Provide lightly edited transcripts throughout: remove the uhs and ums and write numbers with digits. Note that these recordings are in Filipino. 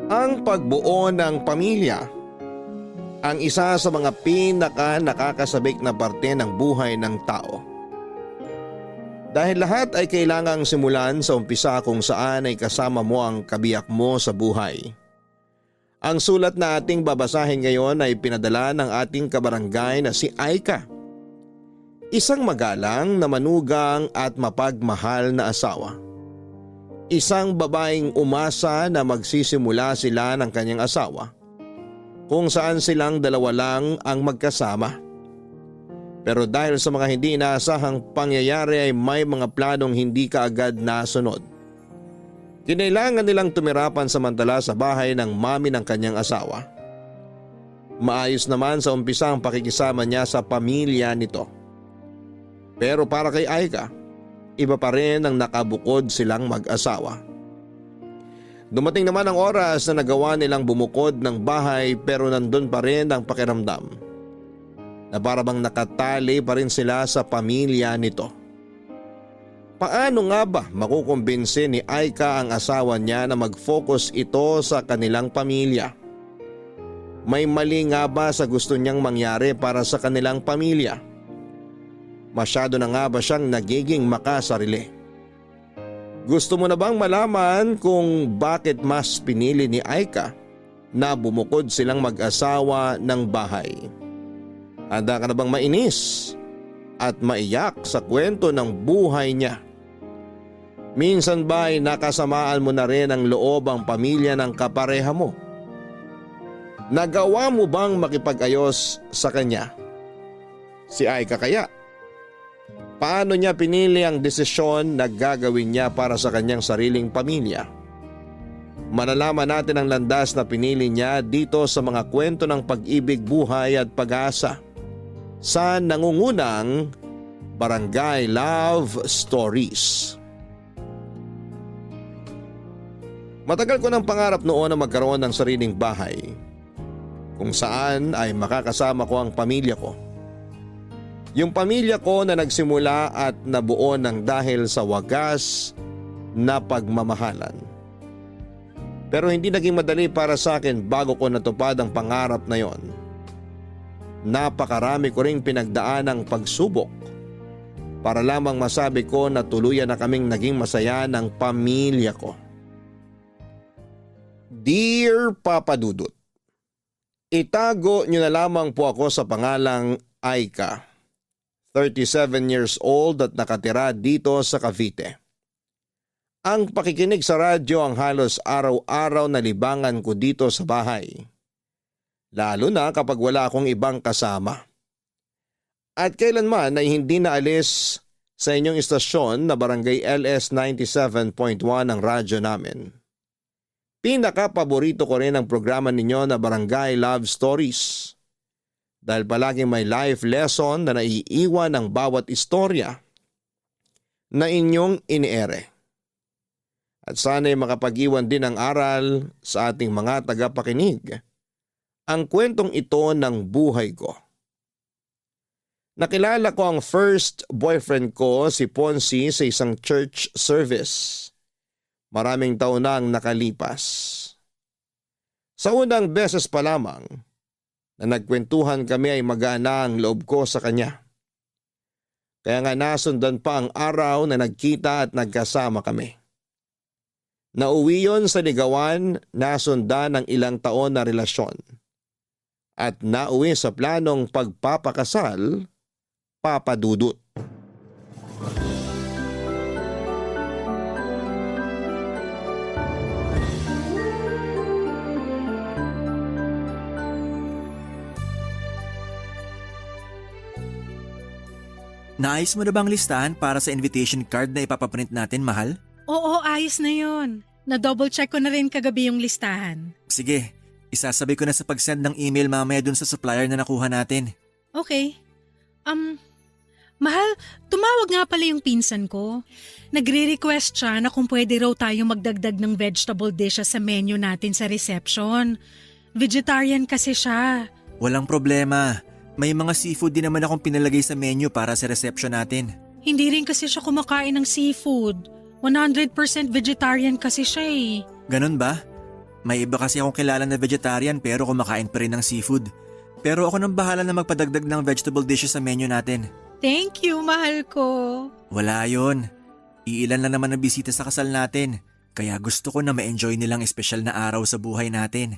Ang pagbuo ng pamilya ang isa sa mga nakakasabik na parte ng buhay ng tao. Dahil lahat ay kailangang simulan sa umpisa kung saan ay kasama mo ang kabiyak mo sa buhay. Ang sulat na ating babasahin ngayon ay pinadala ng ating kabarangay na si Aika. Isang magalang na manugang at mapagmahal na asawa. Isang babaeng umasa na magsisimula sila ng kanyang asawa kung saan silang dalawa lang ang magkasama. Pero dahil sa mga hindi inaasahang pangyayari ay may mga planong hindi kaagad nasunod. Kinailangan nilang tumira pansamantala sa bahay ng mami ng kanyang asawa. Maayos naman sa umpisa ang pakikisama niya sa pamilya nito. Pero para kay Aika, iba pa rin ang nakabukod silang mag-asawa. Dumating naman ang oras na nagawa nilang bumukod ng bahay pero nandun pa rin ang pakiramdam na parabang nakatali pa rin sila sa pamilya nito. Paano nga ba makukumbinsi ni Aika ang asawa niya na mag-focus ito sa kanilang pamilya? May mali nga ba sa gusto niyang mangyari para sa kanilang pamilya? Masyado na nga ba siyang nagiging makasarili? Gusto mo na bang malaman kung bakit mas pinili ni Aika na bumukod silang mag-asawa ng bahay? Handa ka na bang mainis at maiyak sa kwento ng buhay niya? Minsan ba ay nakasamaan mo na rin ang loob ang pamilya ng kapareha mo? Nagawa mo bang makipag-ayos sa kanya? Si Aika kaya? Paano niya pinili ang desisyon na gagawin niya para sa kanyang sariling pamilya? Malalaman natin ang landas na pinili niya dito sa mga kwento ng pag-ibig, buhay at pag-asa sa nangungunang Barangay Love Stories. Matagal ko ng pangarap noon na magkaroon ng sariling bahay kung saan ay makakasama ko ang pamilya ko. Yung pamilya ko na nagsimula at nabuo ng dahil sa wagas na pagmamahalan. Pero hindi naging madali para sa akin bago ko natupad ang pangarap na yon. Napakarami ko ring pinagdaan ng pagsubok para lamang masabi ko na tuluyan na kaming naging masaya ng pamilya ko. Dear Papa Dudut, itago niyo na lamang po ako sa pangalang Aika. 37 years old at nakatira dito sa Cavite. Ang pakikinig sa radyo ang halos araw-araw na libangan ko dito sa bahay. Lalo na kapag wala akong ibang kasama. At kailanman ay hindi naalis sa inyong istasyon na Barangay LS 97.1 ang radyo namin. Pinaka-paborito ko rin ang programa ninyo na Barangay Love Stories. Dahil palaging may life lesson na naiiwan ng bawat istorya na inyong iniere. At sana'y makapag-iwan din ng aral sa ating mga tagapakinig ang kwentong ito ng buhay ko. Nakilala ko ang first boyfriend ko si Ponzi sa isang church service. Maraming taon na ang nakalipas. Sa unang beses pa lamang na nagkwentuhan kami ay magana ang loob ko sa kanya. Kaya nga nasundan pa ang araw na nagkita at nagkasama kami. Nauwi yon sa ligawan, nasundan ng ilang taon na relasyon. At nauwi sa planong pagpapakasal, Papa Dudut. Naayos mo na bang listahan para sa invitation card na ipapaprint natin, mahal? Oo, ayos na yun. Na-double check ko na rin kagabi yung listahan. Sige, isasabi ko na sa pag-send ng email mamaya dun sa supplier na nakuha natin. Okay. Mahal, tumawag nga pala yung pinsan ko. Nagre-request siya na kung pwede raw tayo magdagdag ng vegetable dishes sa menu natin sa reception. Vegetarian kasi siya. Walang problema. May mga seafood din naman akong pinalagay sa menu para sa reception natin. Hindi rin kasi siya kumakain ng seafood. 100% vegetarian kasi siya eh. Ganun ba? May iba kasi akong kilala na vegetarian pero kumakain pa rin ng seafood. Pero ako nang bahala na magpadagdag ng vegetable dishes sa menu natin. Thank you, mahal ko. Wala yon. Iilan lang naman ang bisita sa kasal natin. Kaya gusto ko na ma-enjoy nilang espesyal na araw sa buhay natin.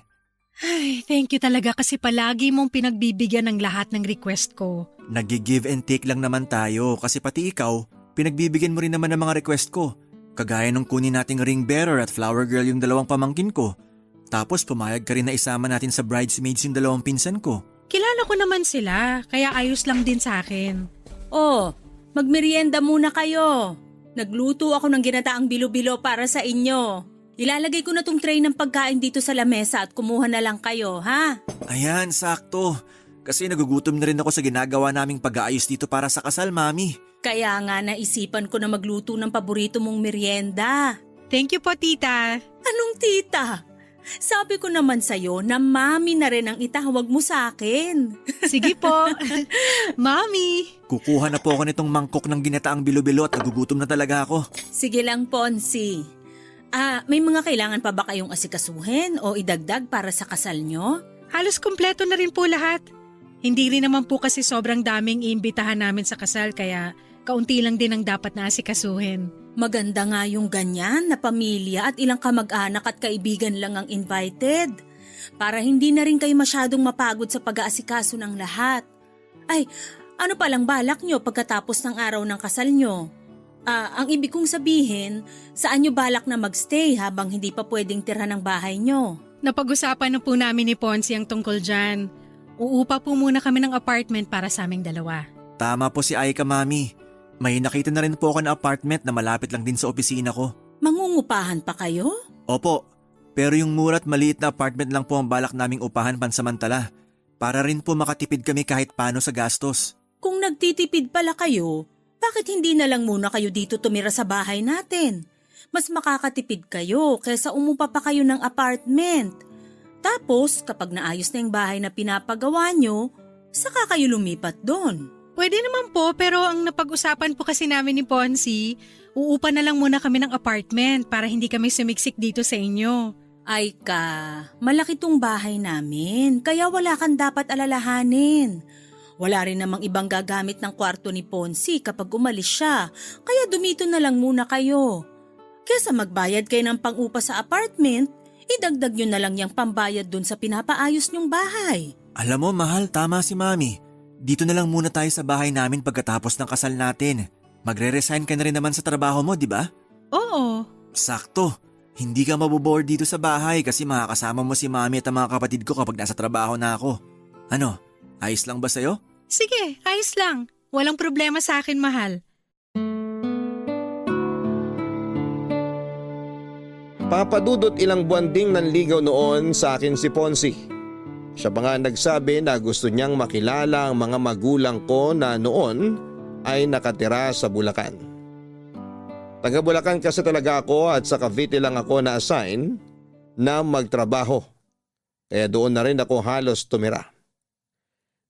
Ay, thank you talaga kasi palagi mong pinagbibigyan ng lahat ng request ko. Nag-give and take lang naman tayo kasi pati ikaw, pinagbibigyan mo rin naman ng mga request ko. Kagaya nung kunin nating ring bearer at flower girl yung dalawang pamangkin ko. Tapos pumayag ka rin na isama natin sa bridesmaids yung dalawang pinsan ko. Kilala ko naman sila, kaya ayos lang din sa akin. Oh, magmerienda muna kayo. Nagluto ako ng ginataang bilo-bilo para sa inyo. Ilalagay ko na tong tray ng pagkain dito sa lamesa at kumuha na lang kayo, ha? Ayan, sakto. Kasi nagugutom na rin ako sa ginagawa naming pag-aayos dito para sa kasal, Mami. Kaya nga naisipan ko na magluto ng paborito mong merienda. Thank you po, tita. Anong tita? Sabi ko naman sa'yo na mami na rin ang itawag mo sa akin. Sige po. Mami. Kukuha na po ako nitong mangkok ng ginataang bilo-bilo at nagugutom na talaga ako. Sige lang, Ponsi. May mga kailangan pa ba kayong asikasuhin o idagdag para sa kasal nyo? Halos kumpleto na rin po lahat. Hindi rin naman po kasi sobrang daming iimbitahan namin sa kasal kaya kaunti lang din ang dapat na asikasuhin. Maganda nga yung ganyan na pamilya at ilang kamag-anak at kaibigan lang ang invited. Para hindi na rin kayo masyadong mapagod sa pag-aasikaso ng lahat. Ay, ano palang balak nyo pagkatapos ng araw ng kasal nyo? Ang ibig kong sabihin, saan nyo balak na magstay habang hindi pa pwedeng tirhan ng bahay nyo? Napag-usapan na po namin ni Ponsi ang tungkol dyan. Uupa po muna kami ng apartment para sa aming dalawa. Tama po si Aika, Mami. May nakita na rin po ako na apartment na malapit lang din sa opisina ko. Mangungupahan pa kayo? Opo, pero yung mura at maliit na apartment lang po ang balak naming upahan pansamantala. Para rin po makatipid kami kahit paano sa gastos. Kung nagtitipid pala kayo, bakit hindi na lang muna kayo dito tumira sa bahay natin? Mas makakatipid kayo kaysa umupa pa kayo ng apartment. Tapos kapag naayos na yung bahay na pinapagawa nyo, saka kayo lumipat doon. Pwede naman po pero ang napag-usapan po kasi namin ni Ponsi, uupa na lang muna kami ng apartment para hindi kami sumiksik dito sa inyo. Ay malaki tong bahay namin kaya wala kang dapat alalahanin. Wala rin namang ibang gagamit ng kwarto ni Ponsi kapag umalis siya, kaya dumito na lang muna kayo. Kesa magbayad kayo ng pang-upa sa apartment, idagdag nyo na lang yung pambayad dun sa pinapaayos nyong bahay. Alam mo, mahal, tama si Mami. Dito na lang muna tayo sa bahay namin pagkatapos ng kasal natin. Magre-resign ka na rin naman sa trabaho mo, di ba? Oo. Sakto. Hindi ka mabobore dito sa bahay kasi makakasama mo si Mami at ang mga kapatid ko kapag nasa trabaho na ako. Ano, ayos lang ba sa'yo? Sige, ayos lang. Walang problema sa akin, mahal. Papadudot ilang buwan ding nanligaw noon sa akin si Ponsi. Siya pa nga nagsabi na gusto niyang makilala ang mga magulang ko na noon ay nakatira sa Bulacan. Taga Bulacan kasi talaga ako at sa Cavite lang ako na-assign na magtrabaho. Kaya doon na rin ako halos tumira.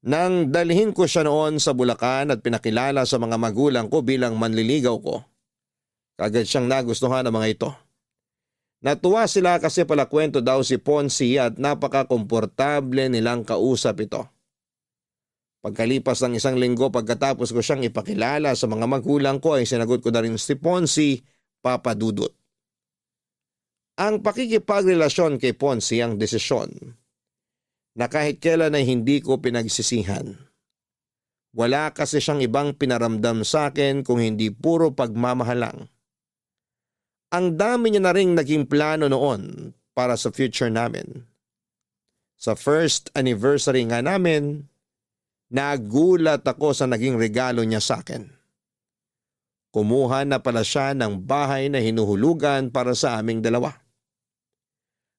Nang dalhin ko siya noon sa Bulacan at pinakilala sa mga magulang ko bilang manliligaw ko, kagad siyang nagustuhan ng mga ito. Natuwa sila kasi pala kwento daw si Ponsi at napaka-komportable nilang kausap ito. Pagkalipas ng isang linggo pagkatapos ko siyang ipakilala sa mga magulang ko ay sinagot ko na rin si Ponsi, Papa Dudut. Ang pakikipagrelasyon kay Ponsi ang desisyon na kahit kailan ay hindi ko pinagsisihan. Wala kasi siyang ibang pinaramdam sa akin kung hindi puro pagmamahal lang. Ang dami niya na ring naging plano noon para sa future namin. Sa first anniversary nga namin, nagulat ako sa naging regalo niya sa akin. Kumuha na pala siya ng bahay na hinuhulugan para sa aming dalawa.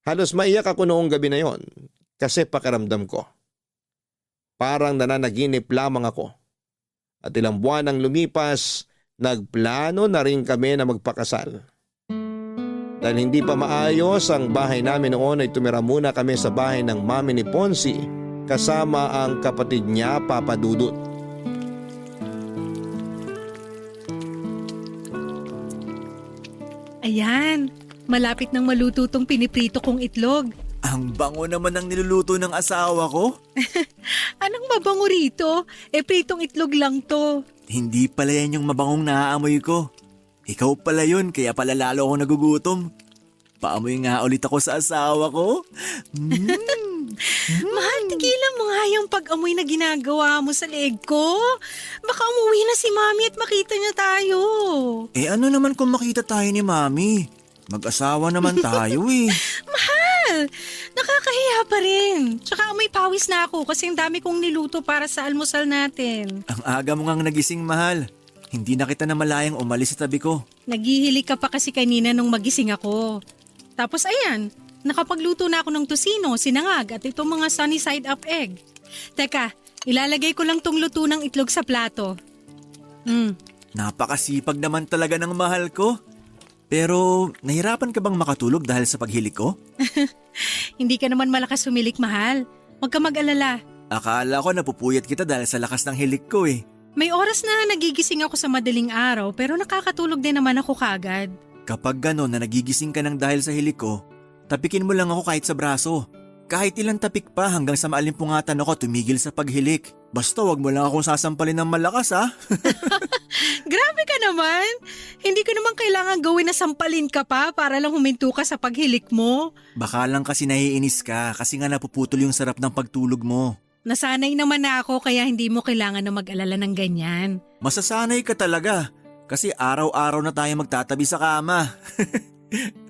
Halos maiyak ako noong gabi na yon kasi pakiramdam ko. Parang nananaginip lamang ako. At ilang buwan nang lumipas, nagplano na rin kami na magpakasal. Dahil hindi pa maayos ang bahay namin noon ay tumira muna kami sa bahay ng mami ni Ponsi kasama ang kapatid niya, Papa Dudut. Ayan. Malapit nang maluto tong piniprito kong itlog. Ang bango naman ng niluluto ng asawa ko. Anong mabango rito? Pritong itlog lang to. Hindi pala yan yung mabangong naaamoy ko. Ikaw pala yun, kaya pala lalo ako nagugutom. Paamoy nga ulit ako sa asawa ko. Mahal, tigilan mo nga yung pag-amoy na ginagawa mo sa leeg ko. Baka umuwi na si Mami at makita niya tayo. Ano naman kung makita tayo ni Mami? Mag-asawa naman tayo eh. Mahal, nakakahiya pa rin. Tsaka amoy pawis na ako kasi ang dami kong niluto para sa almusal natin. Ang aga mo ngang nagising, mahal. Hindi na kita namalayang umalis sa tabi ko. Naghihilig ka pa kasi kanina nung magising ako. Tapos ayan, nakapagluto na ako ng tosino, sinangag at itong mga sunny side up egg. Teka, ilalagay ko lang tong luto ng itlog sa plato. Napakasipag naman talaga ng mahal ko. Pero nahirapan ka bang makatulog dahil sa paghilig ko? Hindi ka naman malakas humilik, mahal. Huwag ka mag-alala. Akala ko napupuyat kita dahil sa lakas ng hilik ko eh. May oras na nagigising ako sa madaling araw pero nakakatulog din naman ako kagad. Kapag gano'n na nagigising ka ng dahil sa hilik ko, tapikin mo lang ako kahit sa braso. Kahit ilang tapik pa hanggang sa maalimpungatan ako tumigil sa paghilik. Basta wag mo lang akong sasampalin ng malakas ha. Grabe ka naman! Hindi ko naman kailangan gawin na sampalin ka pa para lang huminto ka sa paghilik mo. Baka lang kasi naiinis ka kasi nga napuputol yung sarap ng pagtulog mo. Nasanay naman na ako kaya hindi mo kailangan na mag-alala ng ganyan. Masasanay ka talaga kasi araw-araw na tayo magtatabi sa kama.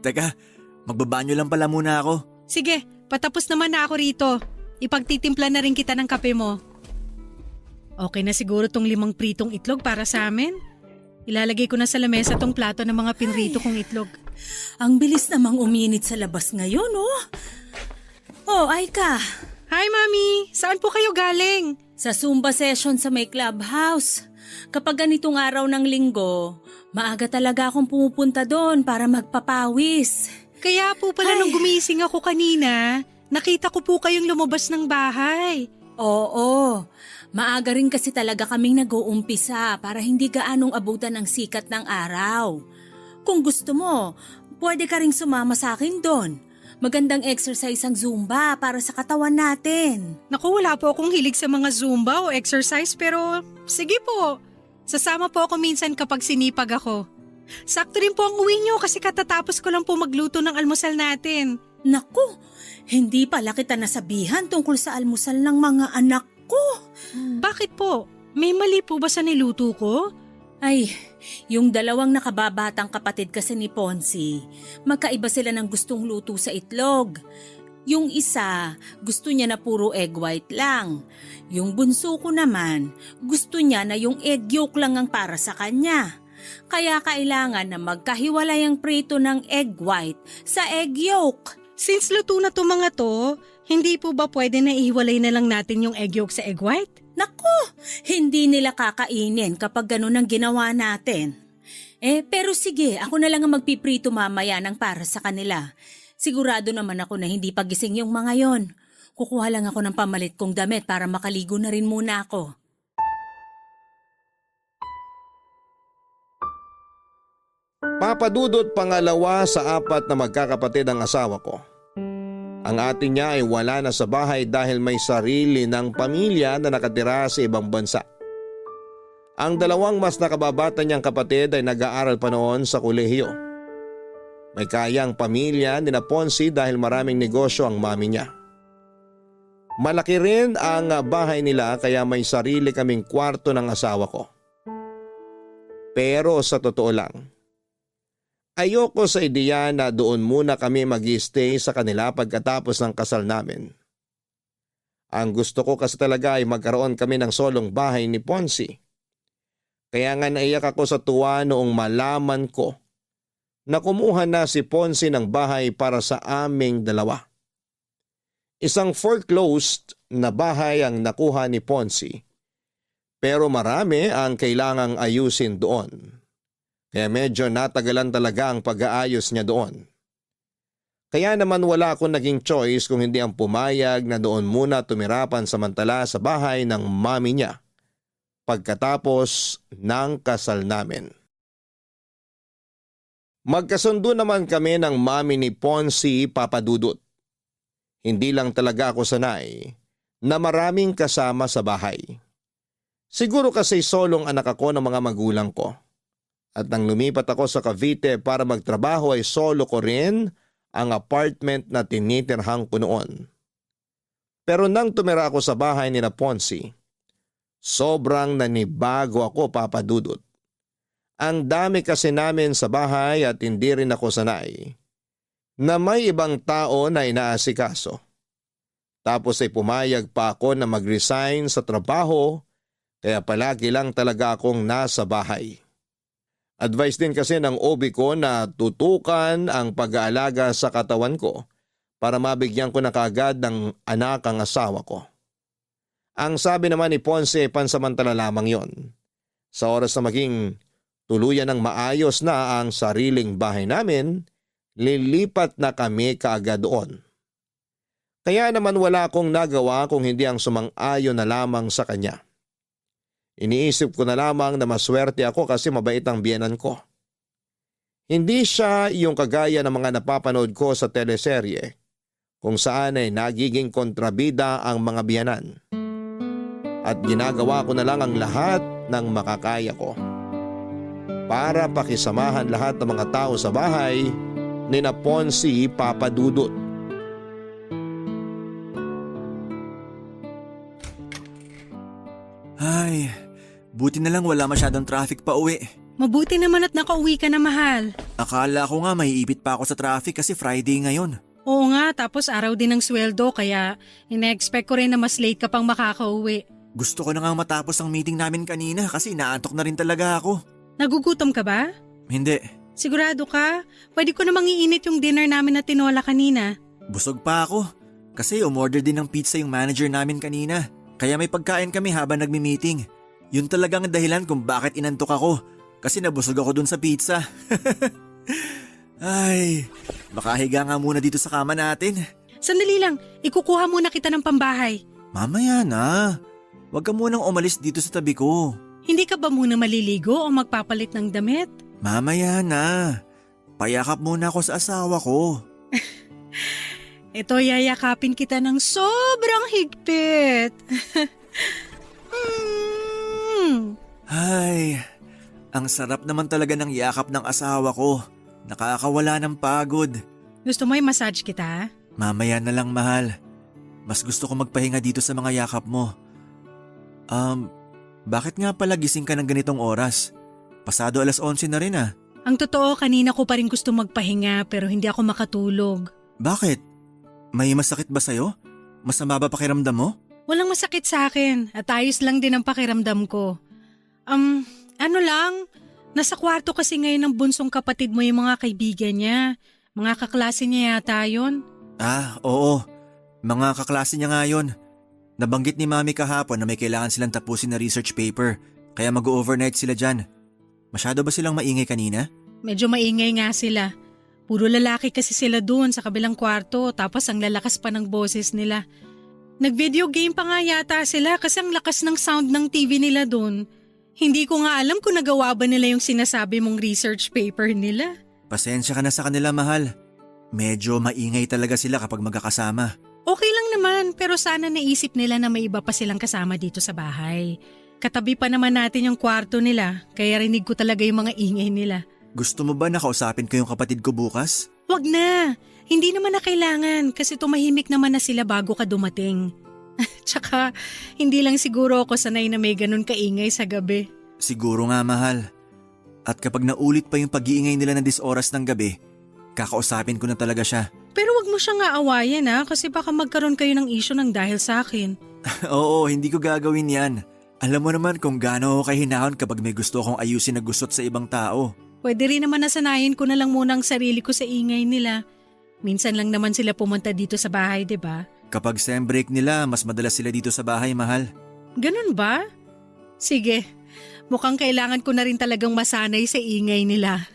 Teka, magbabanyo lang pala muna ako. Sige, patapos naman na ako rito. Ipagtitimpla na rin kita ng kape mo. Okay na siguro tong 5 pritong itlog para sa amin? Ilalagay ko na sa lamesa tong plato ng mga pinrito kong itlog. Ang bilis namang uminit sa labas ngayon, oh. Oh, Aika. Hi, Mami! Saan po kayo galing? Sa Zumba session sa may clubhouse. Kapag ganitong araw ng linggo, maaga talaga akong pumupunta doon para magpapawis. Kaya po pala nung gumising ako kanina, nakita ko po kayong lumabas ng bahay. Oo, maaga rin kasi talaga kaming nag-uumpisa para hindi gaanong abutan ng sikat ng araw. Kung gusto mo, pwede ka ring sumama sa akin doon. Magandang exercise ang Zumba para sa katawan natin. Naku, wala po akong hilig sa mga Zumba o exercise pero sige po. Sasama po ako minsan kapag sinipag ako. Sakto rin po ang uwi niyo kasi katatapos ko lang po magluto ng almusal natin. Naku, hindi pala kita nasabihan tungkol sa almusal ng mga anak ko. Bakit po? May mali po ba sa niluto ko? Ay, yung dalawang nakababatang kapatid kasi ni Ponzi, magkaiba sila ng gustong luto sa itlog. Yung isa, gusto niya na puro egg white lang. Yung bunso ko naman, gusto niya na yung egg yolk lang ang para sa kanya. Kaya kailangan na magkahiwalay ang prito ng egg white sa egg yolk. Since luto na to mga to, hindi po ba pwede na ihiwalay na lang natin yung egg yolk sa egg white? Naku, hindi nila kakainin kapag ganun ang ginawa natin. Pero sige, ako na lang ang magpiprito mamaya ng para sa kanila. Sigurado naman ako na hindi pagising yung mga yon. Kukuha lang ako ng pamalit kong damit para makaligo na rin muna ako. Papadudot pangalawa sa 4 na magkakapatid ang asawa ko. Ang ate niya ay wala na sa bahay dahil may sarili ng pamilya na nakatira sa ibang bansa. Ang 2 mas nakababata niyang kapatid ay nag-aaral pa noon sa kolehiyo. May kayang pamilya ni na Ponzi dahil maraming negosyo ang mami niya. Malaki rin ang bahay nila kaya may sarili kaming kwarto ng asawa ko. Pero sa totoo lang, ayoko sa ideya na doon muna kami mag-stay sa kanila pagkatapos ng kasal namin. Ang gusto ko kasi talaga ay magkaroon kami ng solong bahay ni Ponzi. Kaya nga naiyak ako sa tuwa noong malaman ko na kumuha na si Ponzi ng bahay para sa aming 2. Isang foreclosed na bahay ang nakuha ni Ponzi, pero marami ang kailangang ayusin doon. Kaya medyo natagalan talaga ang pag-aayos niya doon. Kaya naman wala akong naging choice kung hindi ang pumayag na doon muna tumirapan samantala sa bahay ng mami niya pagkatapos ng kasal namin. Magkasundo naman kami ng mami ni Ponzi, Papa Dudut. Hindi lang talaga ako sanay na maraming kasama sa bahay. Siguro kasi solong anak ako ng mga magulang ko. At nang lumipat ako sa Cavite para magtrabaho ay solo ko rin ang apartment na tinitirhan ko noon. Pero nang tumira ako sa bahay ni na Ponzi, sobrang nanibago ako, Papa Dudut. Ang dami kasi namin sa bahay at hindi rin ako sanay na may ibang tao na inaasikaso. Tapos ay pumayag pa ako na mag-resign sa trabaho kaya palagi lang talaga akong nasa bahay. Advice din kasi ng OB ko na tutukan ang pag-aalaga sa katawan ko para mabigyan ko na kaagad ng anak ang asawa ko. Ang sabi naman ni Ponce, pansamantala lamang yon. Sa oras na maging tuluyan ng maayos na ang sariling bahay namin, lilipat na kami kaagad doon. Kaya naman wala akong nagawa kung hindi ang sumang-ayon na lamang sa kanya. Iniisip ko na lamang na maswerte ako kasi mabait ang biyenan ko. Hindi siya yung kagaya ng mga napapanood ko sa teleserye kung saan ay nagiging kontrabida ang mga biyenan. At ginagawa ko na lang ang lahat ng makakaya ko para pakisamahan lahat ng mga tao sa bahay ni na Ponzi, Papa Dudut. Ay, buti na lang wala masyadong traffic pa uwi. Mabuti naman at nakauwi ka na, mahal. Akala ko nga maiipit pa ako sa traffic kasi Friday ngayon. Oo nga, tapos araw din ng sweldo kaya ina-expect ko rin na mas late ka pang makakauwi. Gusto ko na nga matapos ang meeting namin kanina kasi naantok na rin talaga ako. Nagugutom ka ba? Hindi, Sigurado ka? Pwede ko namang iinit yung dinner namin na tinola kanina. busog pa ako. Kasi umorder din ng pizza yung manager namin kanina. Kaya may pagkain kami habang nagmi-meeting. Yun talagang dahilan kung bakit inantok ako. Kasi nabusog ako dun sa pizza. Ay, makahiga nga muna dito sa kama natin. Sandali lang, ikukuha muna kita ng pambahay. Mamaya na. Huwag ka munang umalis dito sa tabi ko. Hindi ka ba muna maliligo o magpapalit ng damit? Mamaya na. Payakap muna ako sa asawa ko. Ito, yayakapin kita ng sobrang higpit. Ay, ang sarap naman talaga ng yakap ng asawa ko. Nakakawala ng pagod. Gusto mo yung massage kita? Mamaya na lang, mahal. Mas gusto ko magpahinga dito sa mga yakap mo. Bakit nga pala gising ka ng ganitong oras? Pasado 11:00 na rin ah. Ang totoo, kanina ko pa rin gusto magpahinga pero hindi ako makatulog. Bakit? May masakit ba sa'yo? Masama ba pakiramdam mo? Walang masakit sa akin at ayos lang din ang pakiramdam ko. Ano lang, nasa kwarto kasi ngayon ng bunsong kapatid mo yung mga kaibigan niya. Mga kaklase niya yata yun. Ah, oo. Mga kaklase niya nga yun. Nabanggit ni Mami kahapon na may kailangan silang tapusin na research paper, kaya mag-overnight sila dyan. Masyado ba silang maingay kanina? Medyo maingay nga sila. Puro lalaki kasi sila doon sa kabilang kwarto tapos ang lalakas pa ng boses nila. Nag-video game pa nga yata sila kasi ang lakas ng sound ng TV nila doon. Hindi ko nga alam kung nagawa ba nila yung sinasabi mong research paper nila. Pasensya ka na sa kanila, mahal. Medyo maingay talaga sila kapag magkakasama. Okay lang naman pero sana naisip nila na may iba pa silang kasama dito sa bahay. Katabi pa naman natin yung kwarto nila kaya rinig ko talaga yung mga ingay nila. Gusto mo ba nakausapin ko yung kapatid ko bukas? Wag na! Hindi naman na kailangan kasi tumahimik naman na sila bago ka dumating. Tsaka hindi lang siguro ako sanay na may ganun kaingay sa gabi. Siguro nga, mahal. At kapag naulit pa yung pag-iingay nila ng 10 oras ng gabi, kakausapin ko na talaga siya. Pero wag mo siyang aawayan kasi baka magkaroon kayo ng issue ng dahil sa akin. Oo, hindi ko gagawin yan. Alam mo naman kung gaano ako kahinahon kapag may gusto akong ayusin na gusot sa ibang tao. Pwede rin naman nasanayin ko na lang muna ang sarili ko sa ingay nila. Minsan lang naman sila pumunta dito sa bahay, 'di ba? Kapag sem break nila, mas madalas sila dito sa bahay, mahal. Ganun ba? Sige, mukhang kailangan ko na rin talagang masanay sa ingay nila.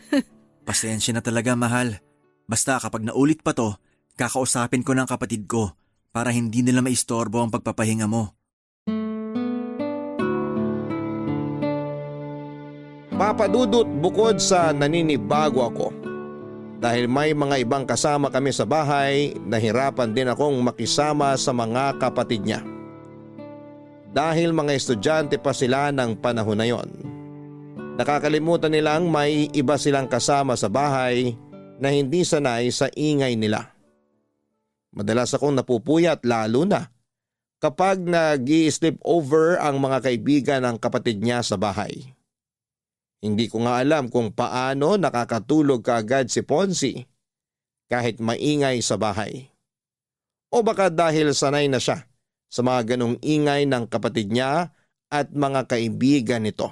Pasensya na talaga, mahal. Basta kapag naulit pa to, kakausapin ko ng kapatid ko para hindi nila maistorbo ang pagpapahinga mo. Papa Dudut, bukod sa naninibago ako, Dahil may mga ibang kasama kami sa bahay, nahirapan din akong makisama sa mga kapatid niya. Dahil mga estudyante pa sila ng panahon na yon. Nakakalimutan nilang may iba silang kasama sa bahay na hindi sanay sa ingay nila. Madalas akong napupuyat lalo na kapag nag-i-sleep over ang mga kaibigan ng kapatid niya sa bahay. Hindi ko nga alam kung paano nakakatulog kaagad si Ponzi kahit maingay sa bahay. O baka dahil sanay na siya sa mga ganong ingay ng kapatid niya at mga kaibigan nito.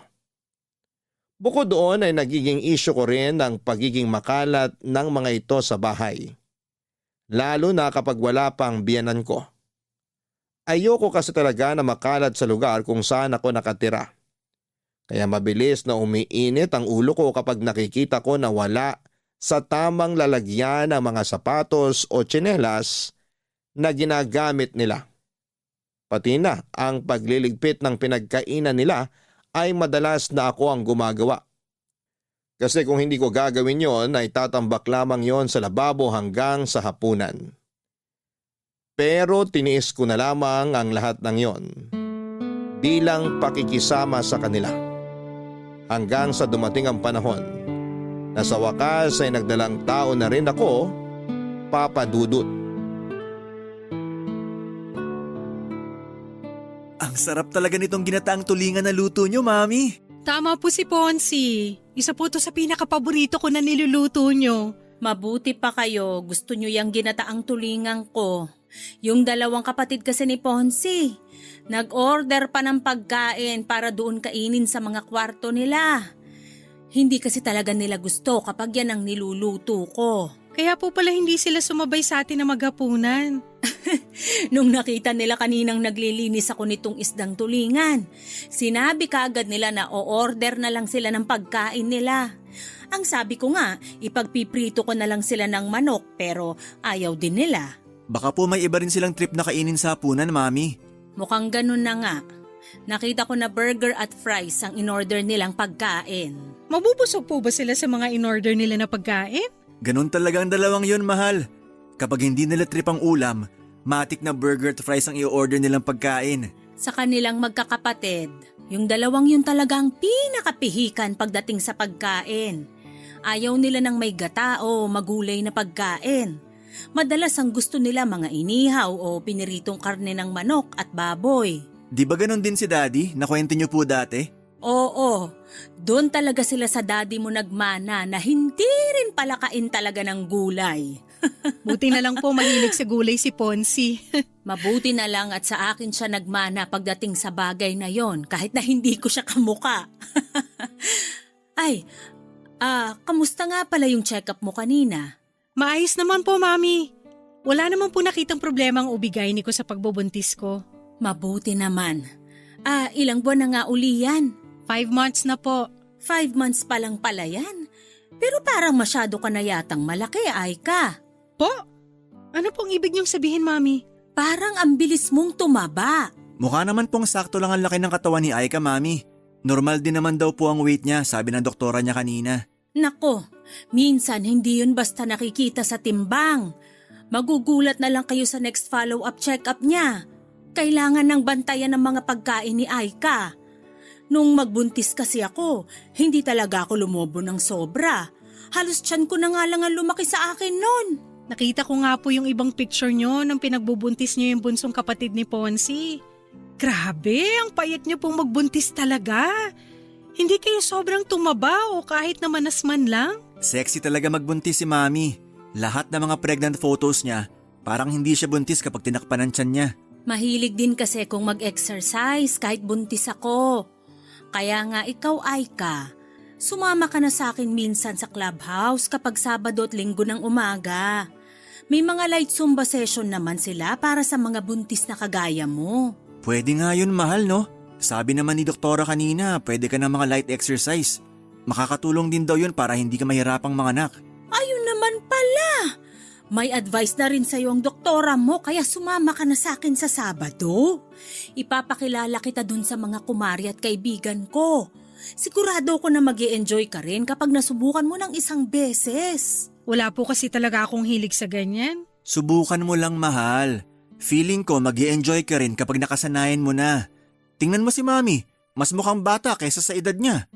Bukod doon ay nagiging issue ko rin ang pagiging makalat ng mga ito sa bahay. Lalo na kapag wala pang biyanan ko. Ayoko kasi talaga na makalat sa lugar kung saan ako nakatira. Kaya mabilis na umiinit ang ulo ko kapag nakikita ko na wala sa tamang lalagyan ng mga sapatos o tsinelas na ginagamit nila. Pati na ang pagliligpit ng pinagkainan nila ay madalas na ako ang gumagawa. Kasi kung hindi ko gagawin yon ay tatambak lamang yon sa lababo hanggang sa hapunan. Pero tiniis ko na lamang ang lahat ng yon bilang pakikisama sa kanila. Hanggang sa dumating ang panahon na sa wakas ay nagdalang tao na rin ako, Papa Dudut. Ang sarap talaga nitong ginataang tulingan na luto nyo, Mami. Tama po si Ponzi. Isa po to sa pinakapaborito ko na niluluto nyo. Mabuti pa kayo, gusto nyo yung ginataang tulingan ko. Yung dalawang kapatid kasi ni Ponzi, nag-order pa ng pagkain para doon kainin sa mga kwarto nila. Hindi kasi talaga nila gusto kapag yan ang niluluto ko. Kaya po pala hindi sila sumabay sa atin na maghapunan. Nung nakita nila kaninang naglilinis ako nitong isdang tulingan, sinabi kaagad nila na o-order na lang sila ng pagkain nila. Ang sabi ko nga, ipagpiprito ko na lang sila ng manok pero ayaw din nila. Baka po may iba rin silang trip na kainin sa hapunan, Mami. Mukhang ganun na nga. Nakita ko na burger at fries ang in-order nilang pagkain. Mabubusog po ba sila sa mga in-order nila na pagkain? Ganun talaga ang dalawang yon, mahal. Kapag hindi nila trip ang ulam, matik na burger at fries ang i-order nilang pagkain. Sa kanilang magkakapatid, yung dalawang yun talaga ang pinakapihikan pagdating sa pagkain. Ayaw nila ng may gata o magulay na pagkain. Madalas ang gusto nila mga inihaw o piniritong karne ng manok at baboy. Di ba ganun din si Daddy? Nakwento niyo po dati? Oo, doon talaga sila sa daddy mo nagmana na hindi rin palakain talaga ng gulay. Buti na lang po mahilig sa gulay si Ponzi. Mabuti na lang at sa akin siya nagmana pagdating sa bagay na yon kahit na hindi ko siya kamuka. Ay, kamusta nga pala yung check-up mo kanina? Maayos naman po, Mami. Wala naman po nakitang problema ang ubigay ko sa pagbubuntis ko. Mabuti naman. Ilang buwan na nga uli yan? 5 months na po. 5 months pa lang pala yan. Pero parang masyado ka na yatang malaki, Aika. Po? Ano pong ibig niyong sabihin, Mami? Parang ang bilis mong tumaba. Mukha naman pong sakto lang ang laki ng katawan ni Aika, Mami. Normal din naman daw po ang weight niya, sabi ng doktora niya kanina. Nako, minsan hindi yun basta nakikita sa timbang. Magugulat na lang kayo sa next follow-up check-up niya. Kailangan ng bantayan ng mga pagkain ni Aika. Nung magbuntis kasi ako, hindi talaga ako lumobo ng sobra. Halos tiyan ko na nga lang ang lumaki sa akin nun. Nakita ko nga po yung ibang picture niyo nung pinagbubuntis niyo yung bunsong kapatid ni Ponzi. Grabe, ang payat niyo pong magbuntis talaga. Hindi kayo sobrang tumaba o kahit na manas man lang? Sexy talaga magbuntis si Mami. Lahat ng mga pregnant photos niya, parang hindi siya buntis kapag tinakpan ang tiyan niya. Mahilig din kasi kung mag-exercise kahit buntis ako. Kaya nga ikaw, Aika, sumama ka na sa akin minsan sa clubhouse kapag Sabado at Linggo ng umaga. May mga light Zumba session naman sila para sa mga buntis na kagaya mo. Pwede nga yun, mahal, no? Sabi naman ni doktora kanina, pwede ka ng mga light exercise. Makakatulong din daw yun para hindi ka mahirapang manganak. Ayun naman pala! May advice na rin sa'yo ang doktora mo kaya sumama ka na sa akin sa Sabado. Ipapakilala kita dun sa mga kumari at kaibigan ko. Sigurado ko na mag-i-enjoy ka rin kapag nasubukan mo ng isang beses. Wala po kasi talaga akong hilig sa ganyan. Subukan mo lang, mahal. Feeling ko mag-i-enjoy ka rin kapag nakasanayan mo na. Tingnan mo si Mami, mas mukhang bata kaysa sa edad niya.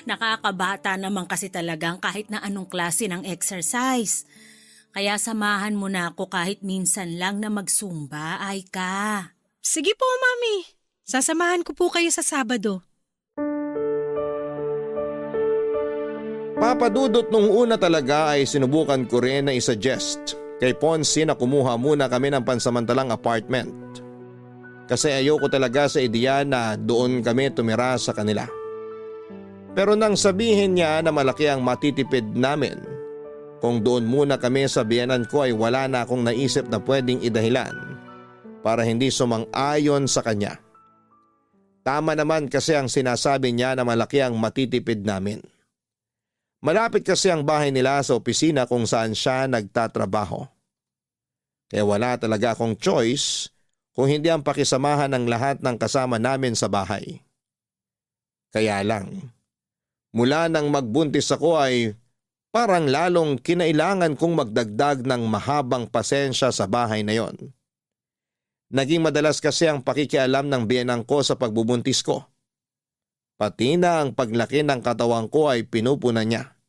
Nakakabata naman kasi talagang kahit na anong klase ng exercise. Kaya samahan mo na ako kahit minsan lang na magsumba, ay ka. Sige po, Mami. Sasamahan ko po kayo sa Sabado. Papadudot nung una talaga ay sinubukan ko rin na isuggest kay Ponce na kumuha muna kami ng pansamantalang apartment. Kasi ayoko talaga sa ideya na doon kami tumira sa kanila. Pero nang sabihin niya na malaki ang matitipid namin, kung doon muna kami sa biyenan ko ay wala na akong naisip na pwedeng idahilan para hindi sumang-ayon sa kanya. Tama naman kasi ang sinasabi niya na malaki ang matitipid namin. Malapit kasi ang bahay nila sa opisina kung saan siya nagtatrabaho. Kaya wala talaga akong choice kung hindi ang pakisamahan ng lahat ng kasama namin sa bahay. Kaya lang, mula nang magbuntis ako ay parang lalong kinailangan kong magdagdag ng mahabang pasensya sa bahay na yon. Naging madalas kasi ang pakikialam ng biyenang ko sa pagbubuntis ko. Pati na ang paglaki ng katawan ko ay pinupuna niya.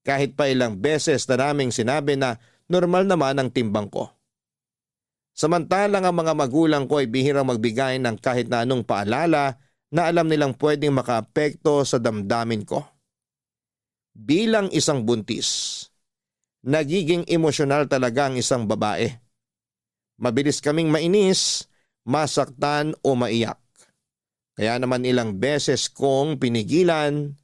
Kahit pa ilang beses na naming sinabi na normal naman ang timbang ko. Samantalang ang mga magulang ko ay bihirang magbigay ng kahit na anong paalala na alam nilang pwedeng makaapekto sa damdamin ko. Bilang isang buntis, nagiging emosyonal talaga ang isang babae. Mabilis kaming mainis, masaktan o maiyak. Kaya naman ilang beses kong pinigilan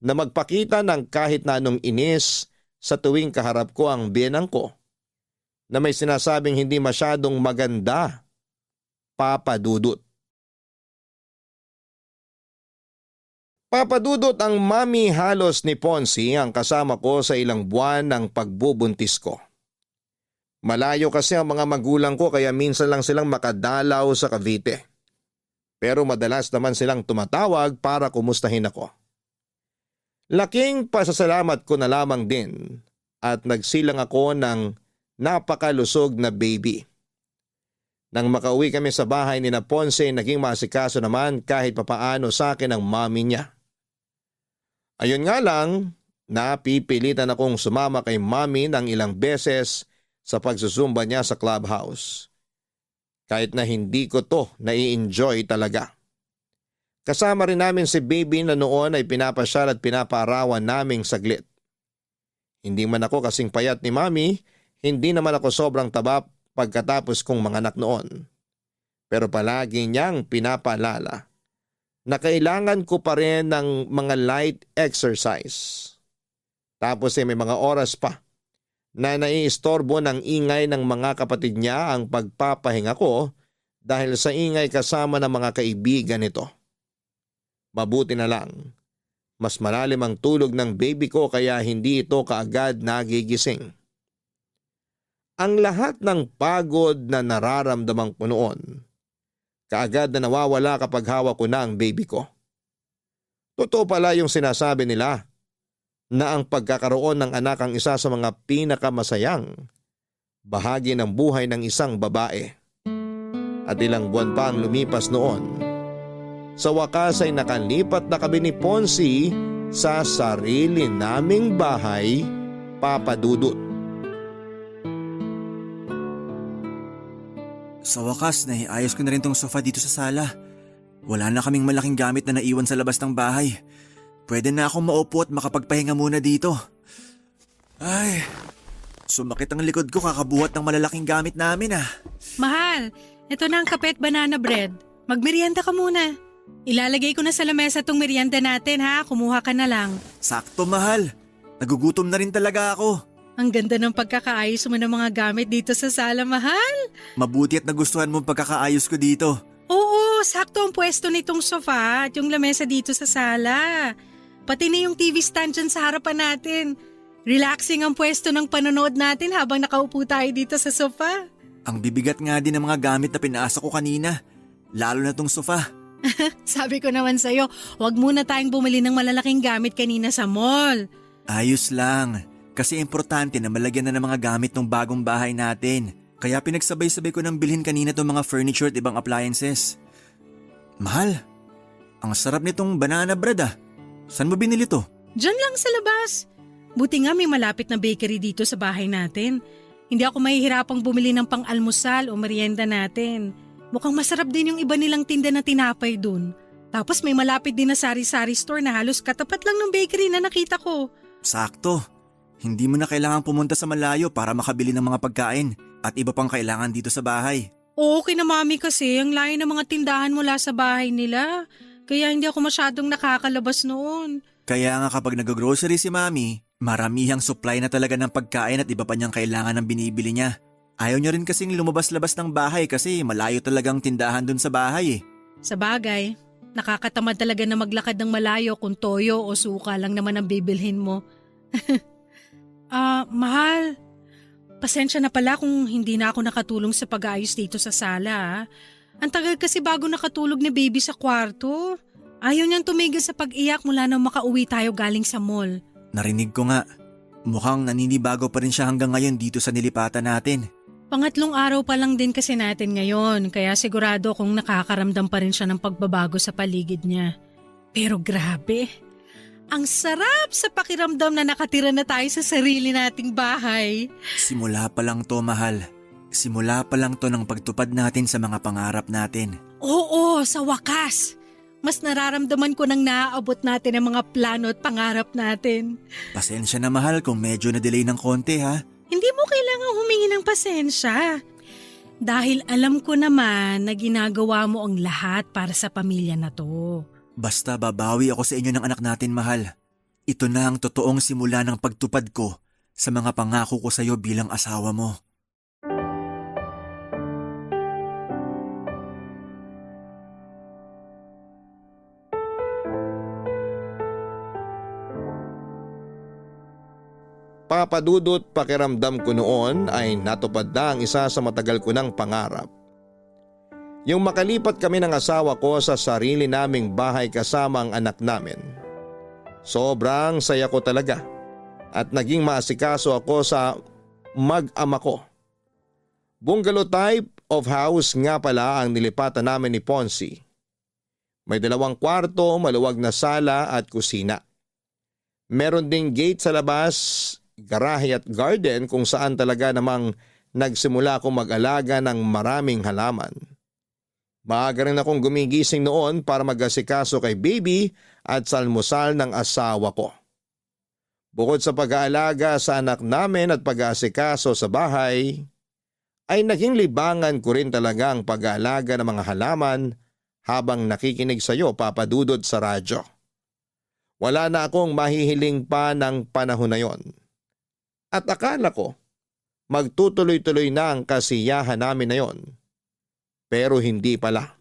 na magpakita ng kahit na anong inis sa tuwing kaharap ko ang biyenang ko na may sinasabing hindi masyadong maganda, Papadudot. Papadudot, ang mami halos ni Ponce ang kasama ko sa ilang buwan ng pagbubuntis ko. Malayo kasi ang mga magulang ko kaya minsan lang silang makadalaw sa Cavite. Pero madalas naman silang tumatawag para kumustahin ako. Laking pasasalamat ko na lamang din at nagsilang ako ng napakalusog na baby. Nang makauwi kami sa bahay ni na Ponce, naging maasikaso naman kahit papaano sa akin ang mami niya. Ayun nga lang, napipilitan akong sumama kay mami ng ilang beses sa pagsusumba niya sa clubhouse. Kahit na hindi ko to nai-enjoy talaga. Kasama rin namin si baby na noon ay pinapasyal at pinapaarawan naming saglit. Hindi man ako kasing payat ni mami, hindi naman ako sobrang taba pagkatapos kong manganak noon. Pero palagi niyang pinapaalala na kailangan ko pa rin ng mga light exercise. Tapos may mga oras pa na naiistorbo ng ingay ng mga kapatid niya ang pagpapahinga ko dahil sa ingay kasama ng mga kaibigan nito. Mabuti na lang, mas malalim ang tulog ng baby ko kaya hindi ito kaagad nagigising. Ang lahat ng pagod na nararamdaman ko noon, kaagad na nawawala kapag hawak ko na ang baby ko. Totoo pala yung sinasabi nila na ang pagkakaroon ng anak ang isa sa mga pinakamasayang bahagi ng buhay ng isang babae. At ilang buwan pa ang lumipas noon. Sa wakas ay nakalipat na kami ni Ponce sa sarili naming bahay, Papadudot. Sa wakas, naiayos ko na rin tong sofa dito sa sala. Wala na kaming malaking gamit na naiwan sa labas ng bahay. Pwede na akong maupo at makapagpahinga muna dito. Ay, sumakit ang likod ko kakabuhat ng malalaking gamit namin ah. Mahal, ito na ang kape at banana bread. Magmerienda ka muna. Ilalagay ko na sa lamesa tong merienda natin ha, kumuha ka na lang. Sakto, mahal. Nagugutom na rin talaga ako. Ang ganda ng pagkakaayos mo ng mga gamit dito sa sala, mahal. Mabuti at nagustuhan mo ang pagkakaayos ko dito. Oo, sakto ang pwesto nitong sofa at yung lamesa dito sa sala. Pati na yung TV stand dyan sa harapan natin. Relaxing ang pwesto ng panonood natin habang nakaupo tayo dito sa sofa. Ang bibigat nga din ng mga gamit na pinaasa ko kanina. Lalo na tong sofa. Sabi ko naman sa'yo, huwag muna tayong bumili ng malalaking gamit kanina sa mall. Ayos lang. Kasi importante na malagyan na ng mga gamit ng bagong bahay natin. Kaya pinagsabay-sabay ko nang bilhin kanina tong mga furniture at ibang appliances. Mahal, ang sarap nitong banana bread ah. Saan mo binili to? Diyan lang sa labas. Buti nga may malapit na bakery dito sa bahay natin. Hindi ako mahihirapang bumili ng pang-almusal o merienda natin. Mukhang masarap din yung iba nilang tinda na tinapay dun. Tapos may malapit din na sari-sari store na halos katapat lang ng bakery na nakita ko. Sakto. Hindi mo na kailangan pumunta sa malayo para makabili ng mga pagkain at iba pang kailangan dito sa bahay. Oo, kina mami kasi ang layo ng mga tindahan mula sa bahay nila. Kaya hindi ako masyadong nakakalabas noon. Kaya nga kapag nag-grocery si Mami, maramihang supply na talaga ng pagkain at iba pa niyang kailangan ng binibili niya. Ayaw niya rin kasing lumabas-labas ng bahay kasi malayo talagang tindahan dun sa bahay eh. Sa bagay, nakakatamad talaga na maglakad ng malayo kung toyo o suka lang naman ang bibilhin mo. Mahal. Pasensya na pala kung hindi na ako nakatulong sa pag-aayos dito sa sala. Ang tagal kasi bago nakatulog ni baby sa kwarto. Ayaw niyang tumigil sa pag-iyak mula nang makauwi tayo galing sa mall. Narinig ko nga. Mukhang naninibago pa rin siya hanggang ngayon dito sa nilipatan natin. Pangatlong araw pa lang din kasi natin ngayon, kaya sigurado kung nakakaramdam pa rin siya ng pagbabago sa paligid niya. Pero grabe, ang sarap sa pakiramdam na nakatira na tayo sa sarili nating bahay. Simula pa lang to, mahal. Simula pa lang to ng pagtupad natin sa mga pangarap natin. Oo, sa wakas. Mas nararamdaman ko nang naaabot natin ang mga plano at pangarap natin. Pasensya na, mahal, kung medyo na-delay ng konti ha. Hindi mo kailangang humingi ng pasensya. Dahil alam ko naman na ginagawa mo ang lahat para sa pamilya na to. Basta babawi ako sa inyo ng anak natin, mahal. Ito na ang totoong simula ng pagtupad ko sa mga pangako ko sa iyo bilang asawa mo. Papadudot pakiramdam ko noon ay natupad na ang isa sa matagal ko ng pangarap. Yung makalipat kami ng asawa ko sa sarili naming bahay kasama ang anak namin. Sobrang saya ko talaga at naging maasikaso ako sa mag-ama ko. Bungalow type of house nga pala ang nilipatan namin ni Ponzi. May 2 kwarto, maluwag na sala at kusina. Meron ding gate sa labas, garahe at garden kung saan talaga namang nagsimula akong mag-alaga ng maraming halaman. Maaga rin akong gumigising noon para mag-asikaso kay baby at sa almusal ng asawa ko. Bukod sa pag-aalaga sa anak namin at pag-aasikaso sa bahay, ay naging libangan ko rin talaga ang pag-aalaga ng mga halaman habang nakikinig sa iyo, Papa Dudut, sa radyo. Wala na akong mahihiling pa ng panahon na yon. At akala ko, magtutuloy-tuloy na ang kasiyahan namin na yon. Pero hindi pala.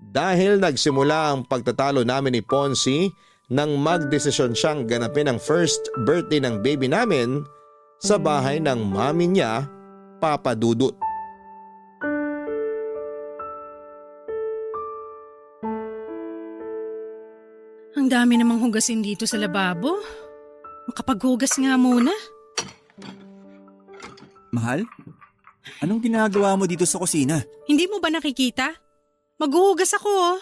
Dahil nagsimula ang pagtatalo namin ni Ponzi nang magdesisyon siyang ganapin ang first birthday ng baby namin sa bahay ng mami niya, Papa Dudut. Ang dami namang hugasin dito sa lababo. Makapaghugas nga muna. Mahal? Anong ginagawa mo dito sa kusina? Hindi mo ba nakikita? Maghuhugas ako oh.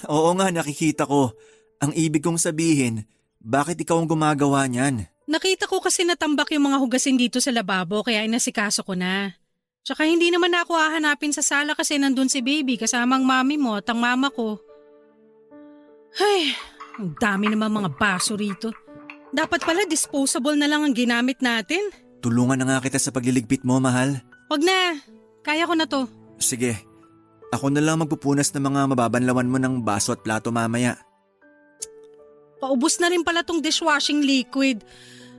Oo nga, nakikita ko. Ang ibig kong sabihin, bakit ikaw ang gumagawa niyan? Nakita ko kasi natambak yung mga hugasin dito sa lababo kaya inasikaso ko na. Tsaka hindi naman ako hahanapin sa sala kasi nandun si baby kasama ang mami mo at ang mama ko. Ay, ang dami naman mga baso rito. Dapat pala disposable na lang ang ginamit natin. Tulungan na nga kita sa pagliligpit mo, mahal. Wag na, kaya ko na to. Sige, ako na lang magpupunas ng mga mababanlawan mo ng baso at plato mamaya. Paubos na rin pala tong dishwashing liquid.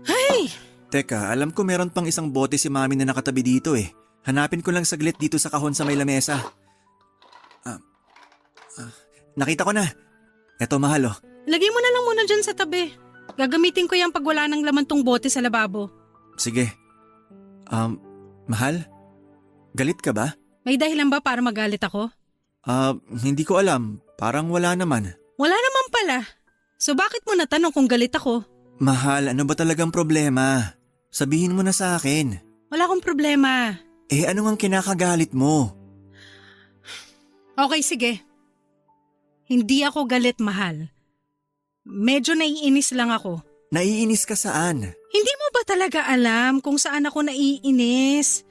Ay! Teka, alam ko meron pang isang bote si mami na nakatabi dito eh. Hanapin ko lang saglit dito sa kahon sa may lamesa. Nakita ko na. Eto, mahal oh. Lagay mo na lang muna dyan sa tabi. Gagamitin ko yan pag wala nang laman tong bote sa lababo. Sige. Mahal? Galit ka ba? May dahilan ba para magalit ako? Hindi ko alam. Parang wala naman. Wala naman pala. So bakit mo natanong kung galit ako? Mahal, ano ba talagang problema? Sabihin mo na sa akin. Wala akong problema. Ano ngang kinakagalit mo? Okay, sige. Hindi ako galit, mahal. Medyo naiinis lang ako. Naiinis ka saan? Hindi mo ba talaga alam kung saan ako naiinis?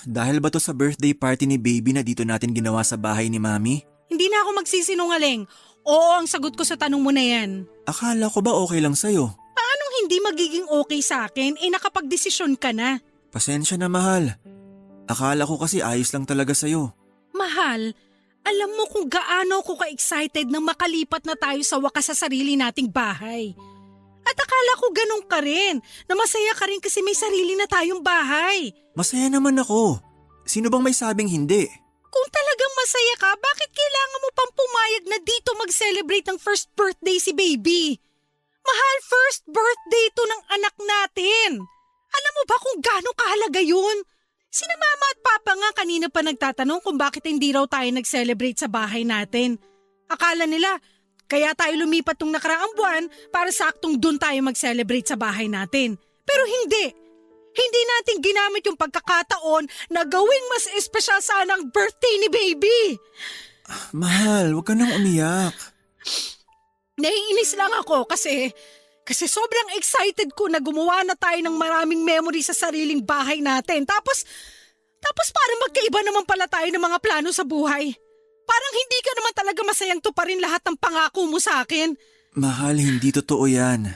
Dahil ba to sa birthday party ni baby na dito natin ginawa sa bahay ni Mami? Hindi na ako magsisinungaling. Oo ang sagot ko sa tanong mo na yan. Akala ko ba okay lang sa'yo? Paanong hindi magiging okay sa akin? Nakapagdesisyon ka na. Pasensya na, mahal. Akala ko kasi ayos lang talaga sa'yo. Mahal, alam mo kung gaano ako ka-excited na makalipat na tayo sa wakas sa sarili nating bahay. At akala ko ganun ka rin, na masaya ka rin kasi may sarili na tayong bahay. Masaya naman ako. Sino bang may sabing hindi? Kung talagang masaya ka, bakit kailangan mo pang pumayag na dito mag-celebrate ng first birthday si baby? Mahal, first birthday to ng anak natin. Alam mo ba kung gaano kahalaga yun? Sina mama at papa nga kanina pa nagtatanong kung bakit hindi raw tayo nag-celebrate sa bahay natin. Akala nila, kaya tayo lumipat tong nakaraang buwan para saktong dun tayo mag-celebrate sa bahay natin. Pero hindi. Hindi natin ginamit yung pagkakataon na gawing mas espesyal sana ang birthday ni baby. Mahal, huwag ka nang umiyak. Naiinis lang ako kasi sobrang excited ko na gumawa na tayo ng maraming memory sa sariling bahay natin. Tapos parang magkaiba naman pala tayo ng mga plano sa buhay. Parang hindi ka naman talaga masayang tuparin lahat ng pangako mo sa akin. Mahal, hindi totoo yan.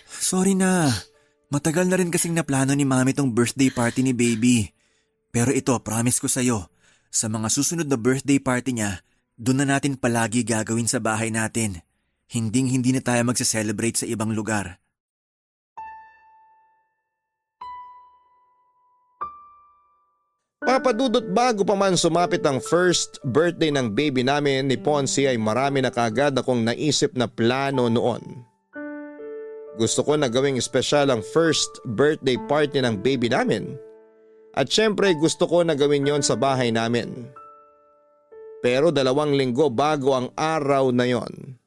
Sorry na. Matagal na rin kasing naplano ni Mami tong birthday party ni baby. Pero ito, promise ko sa'yo, sa mga susunod na birthday party niya, doon na natin palagi gagawin sa bahay natin. Hindi na tayo magse-celebrate sa ibang lugar. Papadudot bago pa man sumapit ang first birthday ng baby namin ni Ponce ay marami na kaagad akong naisip na plano noon. Gusto ko na gawing espesyal ang first birthday party ng baby namin. At syempre gusto ko na gawin yon sa bahay namin. Pero 2 linggo bago ang araw na yon,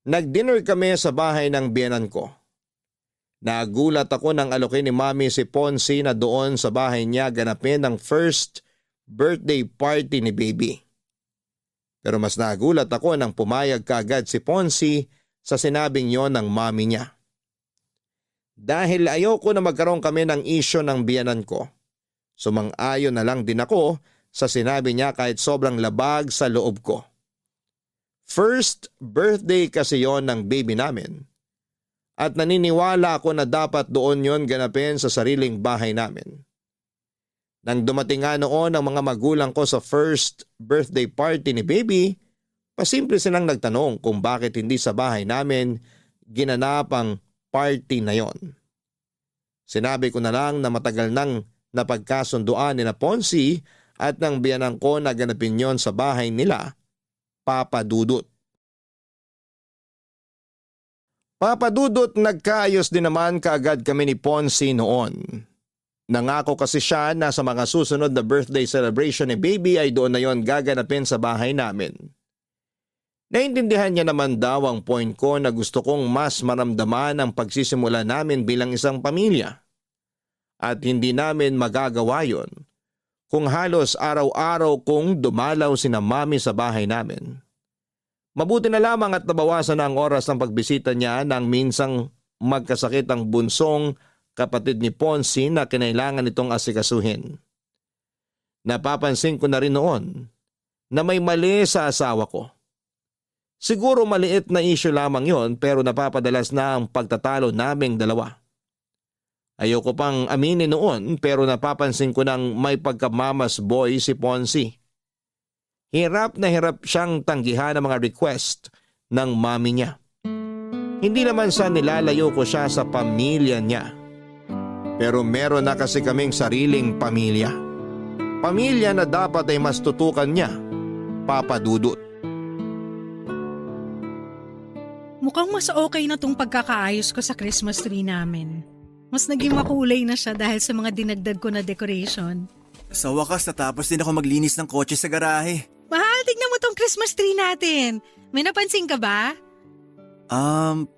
nag-dinner kami sa bahay ng biyenan ko. Nagulat ako nang alokin ni Mami si Ponce na doon sa bahay niya ganapin ang first birthday party ni baby. Pero mas nagulat ako nang pumayag kaagad si Ponce sa sinabing yon ng mami niya. Dahil ayoko na magkaroon kami ng isyo ng biyenan ko, sumang-ayon na lang din ako sa sinabi niya kahit sobrang labag sa loob ko. First birthday kasi yon ng baby namin at naniniwala ako na dapat doon yon ganapin sa sariling bahay namin. Nang dumating nga noon ang mga magulang ko sa first birthday party ni baby, pasimple silang nagtanong kung bakit hindi sa bahay namin ginanap ang party na yon. Sinabi ko na lang na matagal nang napagkasunduan ni na Ponce at ng biyanang ko na ganapin yon sa bahay nila, Papa Dudut. Papa Dudut, nagkaayos din naman kaagad kami ni Ponce noon. Nangako kasi siya na sa mga susunod na birthday celebration ni baby ay doon na yon gaganapin sa bahay namin. Naintindihan niya naman daw ang point ko na gusto kong mas maramdaman ang pagsisimula namin bilang isang pamilya. At hindi namin magagawa yon kung halos araw-araw kong dumalaw sina Mami sa bahay namin. Mabuti na lamang at nabawasan na ang oras ng pagbisita niya nang minsang magkasakit ang bunsong kapatid ni Ponce na kinailangan itong asikasuhin. Napapansin ko na rin noon na may mali sa asawa ko. Siguro maliit na issue lamang yon pero napapadalas na ang pagtatalo naming dalawa. Ayoko pang aminin noon pero napapansin ko nang may pagkamamas boy si Ponce. Hirap na hirap siyang tanggihan ang mga request ng mami niya. Hindi naman sa nilalayo ko siya sa pamilya niya. Pero meron na kasi kaming sariling pamilya. Pamilya na dapat ay mas tutukan niya, Papa Dudut. Mukhang mas okay na tong pagkakaayos ko sa Christmas tree namin. Mas naging makulay na siya dahil sa mga dinagdag ko na decoration. Sa wakas natapos din ako maglinis ng kotse sa garahe. Mahal, tignan mo tong Christmas tree natin. May napansin ka ba?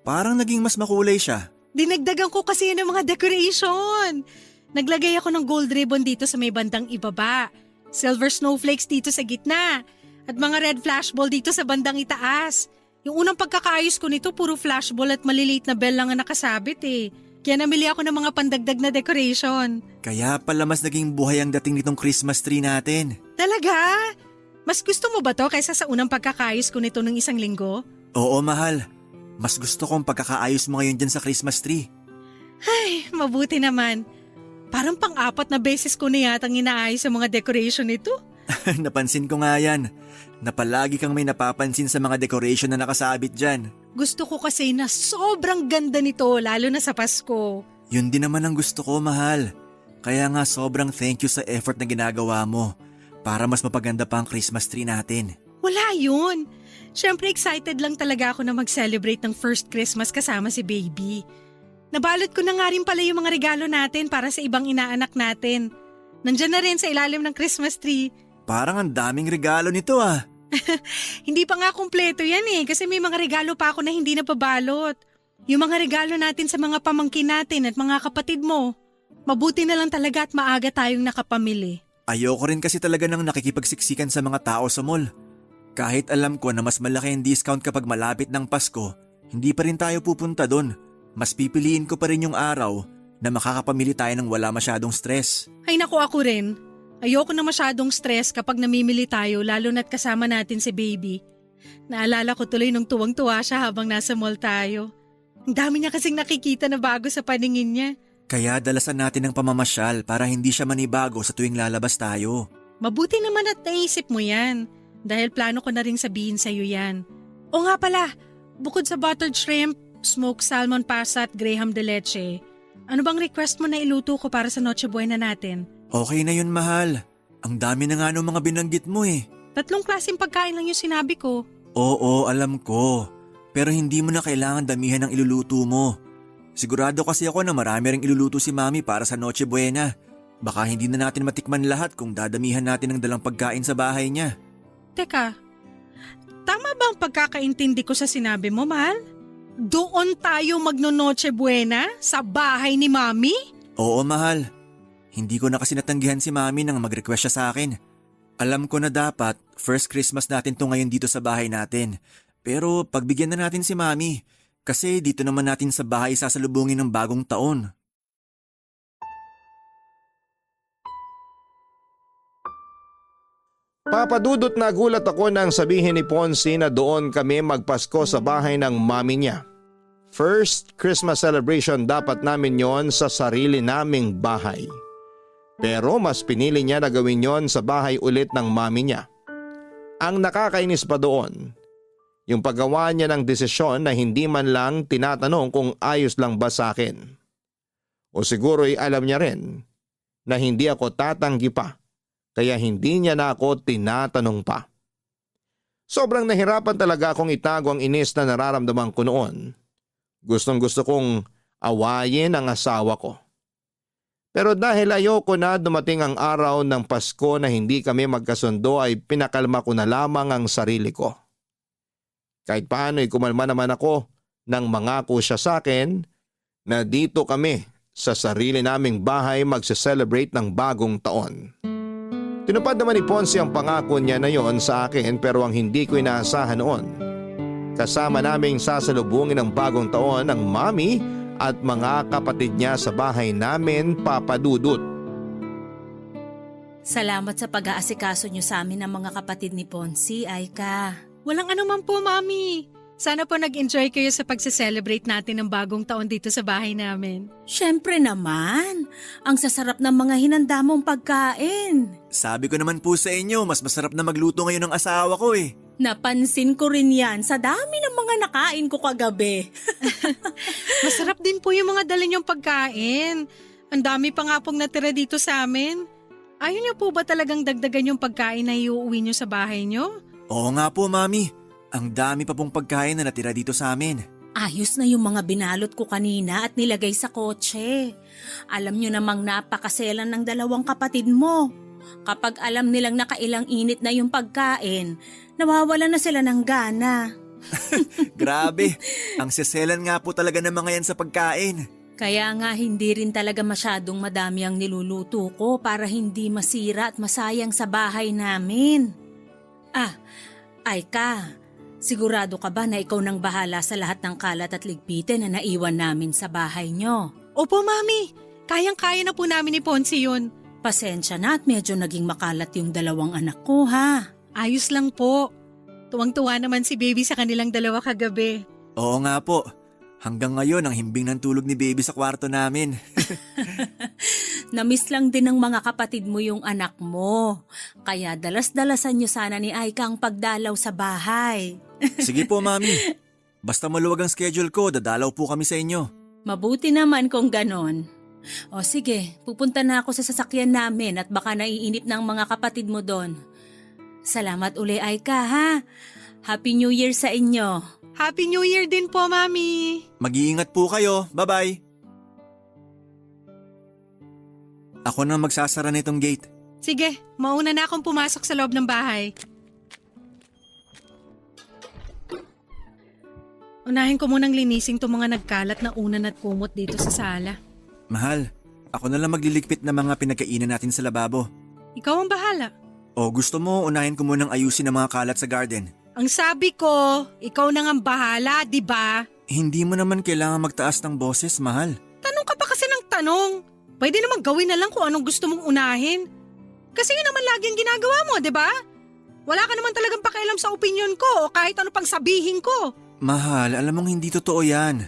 Parang naging mas makulay siya. Dinagdagan ko kasi yun ng mga decoration. Naglagay ako ng gold ribbon dito sa may bandang ibaba. Silver snowflakes dito sa gitna. At mga red flashball dito sa bandang itaas. Yung unang pagkakaayos ko nito, puro flashball at maliliit na bell lang ang nakasabit eh. Kaya namili ako ng mga pandagdag na decoration. Kaya pala mas naging buhay ang dating nitong Christmas tree natin. Talaga? Mas gusto mo ba to kaysa sa unang pagkakaayos ko nito ng isang linggo? Oo, mahal. Mas gusto kong pagkakaayos mo ngayon dyan sa Christmas tree. Ay, mabuti naman. Parang pang-apat na beses ko na yatang inaayos ang mga decoration nito. Napansin ko nga yan. Na palagi kang may napapansin sa mga decoration na nakasabit dyan. Gusto ko kasi na sobrang ganda nito lalo na sa Pasko. Yun din naman ang gusto ko, mahal. Kaya nga sobrang thank you sa effort na ginagawa mo para mas mapaganda pa ang Christmas tree natin. Wala yun. Siyempre excited lang talaga ako na mag-celebrate ng first Christmas kasama si baby. Nabalot ko na nga rin pala yung mga regalo natin para sa ibang inaanak natin. Nandyan na rin sa ilalim ng Christmas tree. Parang ang daming regalo nito ah. Hindi pa nga kumpleto yan eh kasi may mga regalo pa ako na hindi napabalot. Yung mga regalo natin sa mga pamangkin natin at mga kapatid mo. Mabuti na lang talaga at maaga tayong nakapamili. Ayoko rin kasi talaga nang nakikipagsiksikan sa mga tao sa mall. Kahit alam ko na mas malaki ang discount kapag malapit ng Pasko, hindi pa rin tayo pupunta doon. Mas pipiliin ko pa rin yung araw na makakapamili tayo ng wala masyadong stress. Ay naku, ako rin. Ayoko na masyadong stress kapag namimili tayo lalo na't kasama natin si baby. Naalala ko tuloy nung tuwang-tuwa siya habang nasa mall tayo. Ang dami niya kasing nakikita na bago sa paningin niya. Kaya dalasan natin ng pamamasyal para hindi siya manibago sa tuwing lalabas tayo. Mabuti naman at naisip mo yan. Dahil plano ko na rin sabihin sa'yo yan. O nga pala, bukod sa buttered shrimp, smoked salmon pasta at graham de leche, ano bang request mo na iluto ko para sa Noche Buena natin? Okay na yun, mahal. Ang dami na nga nung mga binanggit mo eh. 3 klaseng pagkain lang yung sinabi ko. Oo, alam ko. Pero hindi mo na kailangan damihan ng iluluto mo. Sigurado kasi ako na marami ring iluluto si Mami para sa Noche Buena. Baka hindi na natin matikman lahat kung dadamihan natin ng dalang pagkain sa bahay niya. Teka, tama ba ang pagkakaintindi ko sa sinabi mo, mahal? Doon tayo magno-Noche Buena sa bahay ni Mami? Oo, mahal. Hindi ko na kasi natanggihan si Mami nang mag-request siya sa akin. Alam ko na dapat first Christmas natin to ngayon dito sa bahay natin. Pero pagbigyan na natin si Mami kasi dito naman natin sa bahay sasalubungin ng bagong taon. Papadudot na gulat ako nang sabihin ni Ponce na doon kami magpasko sa bahay ng mami niya. First Christmas celebration dapat namin yon sa sarili naming bahay. Pero mas pinili niya na gawin yon sa bahay ulit ng mami niya. Ang nakakainis pa doon, yung paggawa niya ng desisyon na hindi man lang tinatanong kung ayos lang ba sa akin. O siguro'y alam niya rin na hindi ako tatanggi pa, kaya hindi niya na ako tinatanong pa. Sobrang nahirapan talaga akong itago ang inis na nararamdaman ko noon. Gustong-gusto kong awayin ang asawa ko. Pero dahil ayoko na dumating ang araw ng Pasko na hindi kami magkasundo ay pinakalma ko na lamang ang sarili ko. Kahit paano ay kumalma naman ako nang mangako siya sa akin na dito kami sa sarili naming bahay magse-celebrate ng bagong taon. Tinupad naman ni Ponce ang pangako niya na yon sa akin pero ang hindi ko inaasahan noon. Kasama naming sasalubungin ng bagong taon ang mami at mga kapatid niya sa bahay namin, Papa Dudut. Salamat sa pag-aasikaso niyo sa amin ng mga kapatid ni Ponce, Aika. Walang anuman po, Mami. Sana po nag-enjoy kayo sa pagse-celebrate natin ng bagong taon dito sa bahay namin. Siyempre naman, ang sasarap ng mga hinanda mong pagkain. Sabi ko naman po sa inyo, mas masarap na magluto ngayon ng asawa ko eh. Napansin ko rin yan sa dami ng mga nakain ko kagabi. Masarap din po yung mga dala niyong pagkain. Ang dami pa nga pong natira dito sa amin. Ayaw niyo po ba talagang dagdagan yung pagkain na iuuwi niyo sa bahay niyo? Oo nga po, Mami. Ang dami pa pong pagkain na natira dito sa amin. Ayos na yung mga binalot ko kanina at nilagay sa kotse. Alam nyo namang napakaselan ng dalawang kapatid mo. Kapag alam nilang nakailang init na yung pagkain, nawawalan na sila ng gana. Grabe, ang seselan nga po talaga ng mga yan sa pagkain. Kaya nga hindi rin talaga masyadong madami ang niluluto ko para hindi masira at masayang sa bahay namin. Aika, sigurado ka ba na ikaw nang bahala sa lahat ng kalat at ligpitin na naiwan namin sa bahay nyo? Opo, Mami. Kayang-kaya na po namin ni Ponce yun. Pasensya na at medyo naging makalat yung dalawang anak ko ha. Ayos lang po. Tuwang-tuwa naman si Baby sa kanilang dalawa kagabi. Oo nga po. Hanggang ngayon ang himbing ng tulog ni Baby sa kwarto namin. Namiss lang din ng mga kapatid mo yung anak mo. Kaya dalas-dalasan nyo sana ni Aika ang pagdalaw sa bahay. Sige po, Mami. Basta maluwag ang schedule ko, dadalaw po kami sa inyo. Mabuti naman kung ganon. O sige, pupunta na ako sa sasakyan namin at baka naiinip ng mga kapatid mo doon. Salamat uli Aika ha. Happy New Year sa inyo. Happy New Year din po, Mami. Mag-iingat po kayo. Bye-bye. Ako na magsasara nitong gate. Sige, mauna na akong pumasok sa loob ng bahay. Unahin ko munang linisin itong mga nagkalat na unan at kumot dito sa sala. Mahal, ako na lang magliligpit ng mga pinagkainan natin sa lababo. Ikaw ang bahala. O gusto mo, unahin ko munang ayusin ang mga kalat sa garden. Ang sabi ko, ikaw na ang bahala, di ba? Hindi mo naman kailangan magtaas ng boses, mahal. Tanong ka pa kasi ng tanong. Pwede naman gawin na lang kung anong gusto mong unahin. Kasi yun naman lagi ang ginagawa mo, di ba? Wala ka naman talagang pakialam sa opinion ko o kahit ano pang sabihin ko. Mahal, alam mong hindi totoo yan.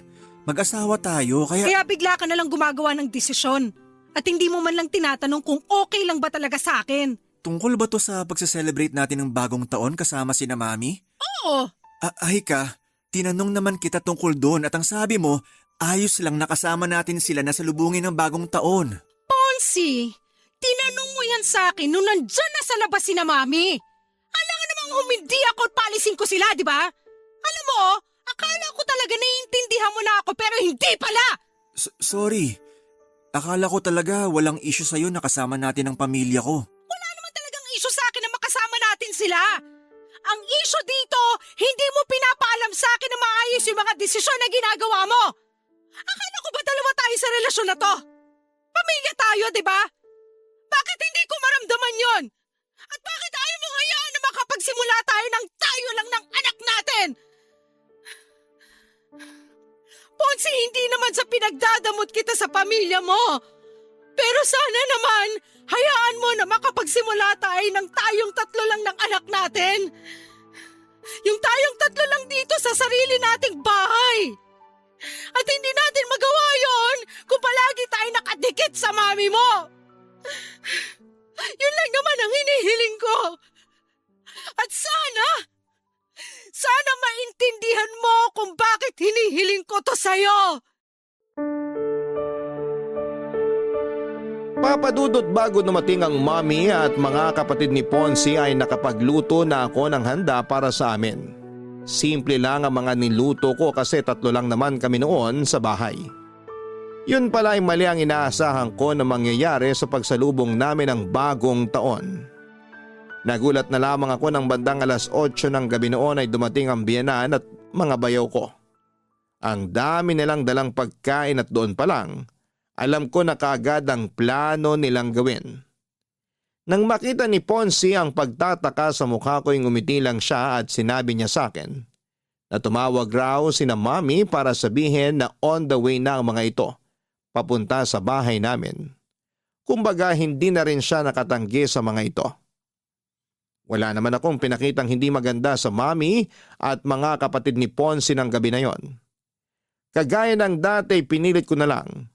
Mag-asawa tayo, kaya... Kaya bigla ka na lang gumagawa ng desisyon. At hindi mo man lang tinatanong kung okay lang ba talaga sa akin. Tungkol ba to sa pagse-celebrate natin ng bagong taon kasama sina Mami? Oo. Ay ka, tinanong naman kita tungkol doon at ang sabi mo, ayos lang nakasama natin sila na salubungin ng bagong taon. Ponce, tinanong mo yan sa akin nung nandyan na sa labas si na Mami. Alam nga namang humindi ako at palisin ko sila, di ba? Alam mo, akala ko talaga naiintindihan mo na ako pero hindi pala! Sorry. Akala ko talaga walang issue sa'yo na kasama natin ang pamilya ko. Wala naman talagang issue sa akin na makasama natin sila. Ang issue dito, hindi mo pinapaalam sa akin na maayos yung mga desisyon na ginagawa mo. Akala ko ba dalawa tayo sa relasyon na to? Pamilya tayo, di ba? Bakit hindi ko maramdaman yon? At bakit ayaw mo hayaan na makapagsimula tayo ng tayo lang ng anak natin? Ponce, hindi naman sa pinagdadamot kita sa pamilya mo. Pero sana naman, hayaan mo na makapagsimula tayo ng tayong tatlo lang ng anak natin. Yung tayong tatlo lang dito sa sarili nating bahay. At hindi natin magawa yon kung palagi tayo nakadikit sa mami mo. Yun lang naman ang hinihiling ko. At sana maintindihan mo kung bakit hinihiling ko to sa'yo. Papadudot bago dumating ang mami at mga kapatid ni Ponce ay nakapagluto na ako ng handa para sa amin. Simple lang ang mga niluto ko kasi tatlo lang naman kami noon sa bahay. Yun pala ay mali ang inaasahan ko na mangyayari sa pagsalubong namin ng bagong taon. Nagulat na lamang ako ng bandang 8:00 ng gabi noon ay dumating ang biyenan at mga bayaw ko. Ang dami nilang dalang pagkain at doon pa lang, alam ko na kaagad ang plano nilang gawin. Nang makita ni Ponce ang pagtataka sa mukha ko, ngumiti lang siya at sinabi niya sa akin na tumawag raw sina Mami para sabihin na on the way na ang mga ito papunta sa bahay namin. Kumbaga hindi na rin siya nakatanggi sa mga ito. Wala naman akong pinakitang hindi maganda sa Mami at mga kapatid ni Ponce ng gabi na yon. Kagaya ng dati, pinilit ko na lang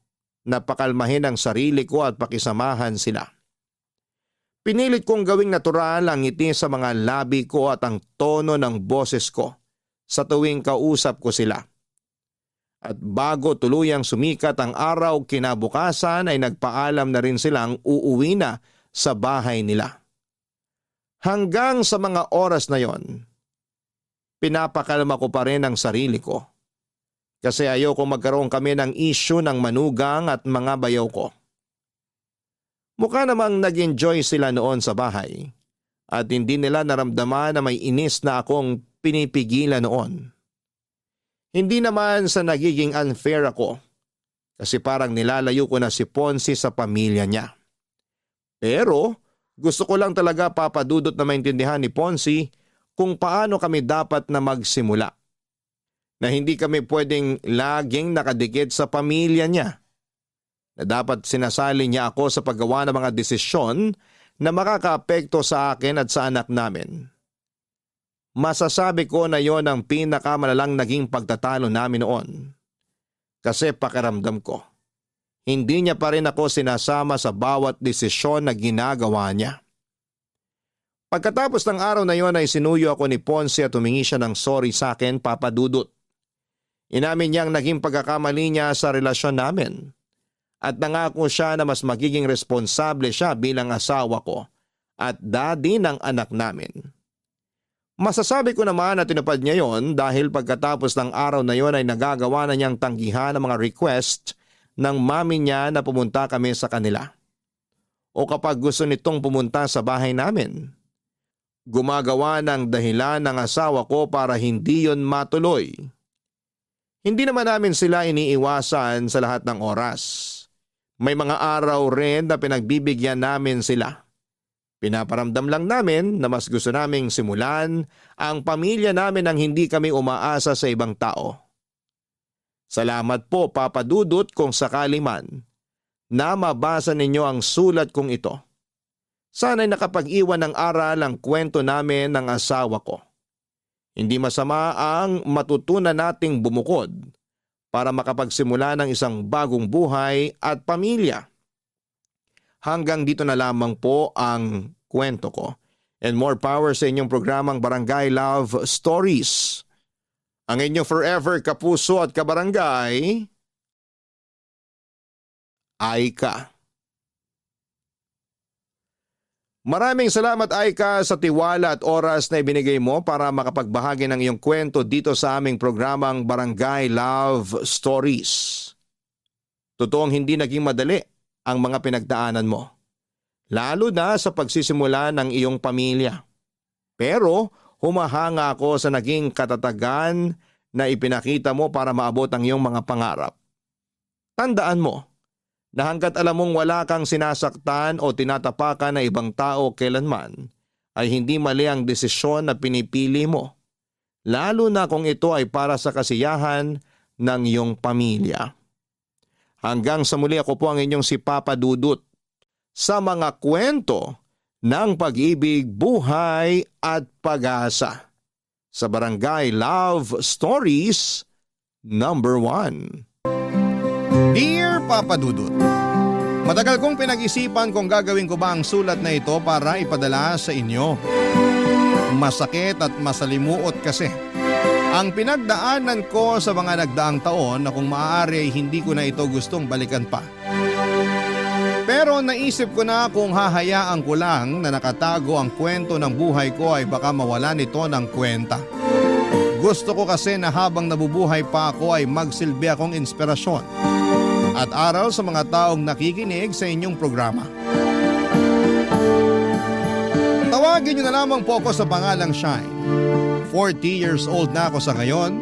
na pakalmahin ang sarili ko at pakisamahan sila. Pinilit kong gawing natural ang ngiti sa mga labi ko at ang tono ng boses ko sa tuwing kausap ko sila. At bago tuluyang sumikat ang araw kinabukasan ay nagpaalam na rin silang uuwi na sa bahay nila. Hanggang sa mga oras na yon, pinapakalma ko pa rin ang sarili ko. Kasi ayoko magkaroon kami ng issue ng manugang at mga bayaw ko. Mukha namang nag-enjoy sila noon sa bahay at hindi nila naramdaman na may inis na akong pinipigilan noon. Hindi naman sa nagiging unfair ako kasi parang nilalayo ko na si Ponzi sa pamilya niya. Pero gusto ko lang talaga papadudot na maintindihan ni Ponzi kung paano kami dapat na magsimula. Na hindi kami pwedeng laging nakadikit sa pamilya niya. Na dapat sinasali niya ako sa paggawa ng mga desisyon na makakaapekto sa akin at sa anak namin. Masasabi ko na yon ang pinakamalalang naging pagtatalo namin noon. Kasi pakiramdam ko, hindi niya pa rin ako sinasama sa bawat desisyon na ginagawa niya. Pagkatapos ng araw na yon ay sinuyo ako ni Ponce at humingi siya ng sorry sa akin, Papa Dudut. Inamin niyang naging pagkakamali niya sa relasyon namin. At nangako siya na mas magiging responsable siya bilang asawa ko at daddy ng anak namin. Masasabi ko naman na tinupad niya yon dahil pagkatapos ng araw na yon ay nagagawa na niyang tanggihan ang mga request ng mami niya na pumunta kami sa kanila. O kapag gusto nitong pumunta sa bahay namin. Gumagawa ng dahilan ng asawa ko para hindi yon matuloy. Hindi naman namin sila iniiwasan sa lahat ng oras. May mga araw rin na pinagbibigyan namin sila. Pinaparamdam lang namin na mas gusto naming simulan ang pamilya namin nang hindi kami umaasa sa ibang tao. Salamat po, Papa Dudut, kung sakali man na mabasa ninyo ang sulat kong ito. Sana'y nakapag-iwan ng aral ang kwento namin ng asawa ko. Hindi masama ang matutunan nating bumukod para makapagsimula ng isang bagong buhay at pamilya. Hanggang dito na lamang po ang kwento ko. And more power sa inyong programang Barangay Love Stories. Ang inyong forever kapuso at kabarangay, Aika. Maraming salamat, Aika, sa tiwala at oras na ibinigay mo para makapagbahagi ng iyong kwento dito sa aming programang Barangay Love Stories. Totoong hindi naging madali ang mga pinagdaanan mo, lalo na sa pagsisimula ng iyong pamilya. Pero humahanga ako sa naging katatagan na ipinakita mo para maabot ang iyong mga pangarap. Tandaan mo na hanggat alam mong wala kang sinasaktan o tinatapakan na ibang tao kailanman, ay hindi mali ang desisyon na pinipili mo, lalo na kung ito ay para sa kasiyahan ng iyong pamilya. Hanggang sa muli, ako po ang inyong si Papa Dudut sa mga kwento ng pag-ibig, buhay at pag-asa sa Barangay Love Stories number 1. Dear Papa Dudut, matagal kong pinag-isipan kung gagawin ko ba ang sulat na ito para ipadala sa inyo. Masakit at masalimuot kasi ang pinagdaanan ko sa mga nagdaang taon na kung maaari ay hindi ko na ito gustong balikan pa. Pero naisip ko na kung hahayaan ko lang na nakatago ang kwento ng buhay ko ay baka mawala nito ng kwenta. Gusto ko kasi na habang nabubuhay pa ako ay magsilbi akong inspirasyon at aral sa mga taong nakikinig sa inyong programa. Tawagin niyo na lamang po ako sa pangalang Shine. 40 years old na ako sa ngayon.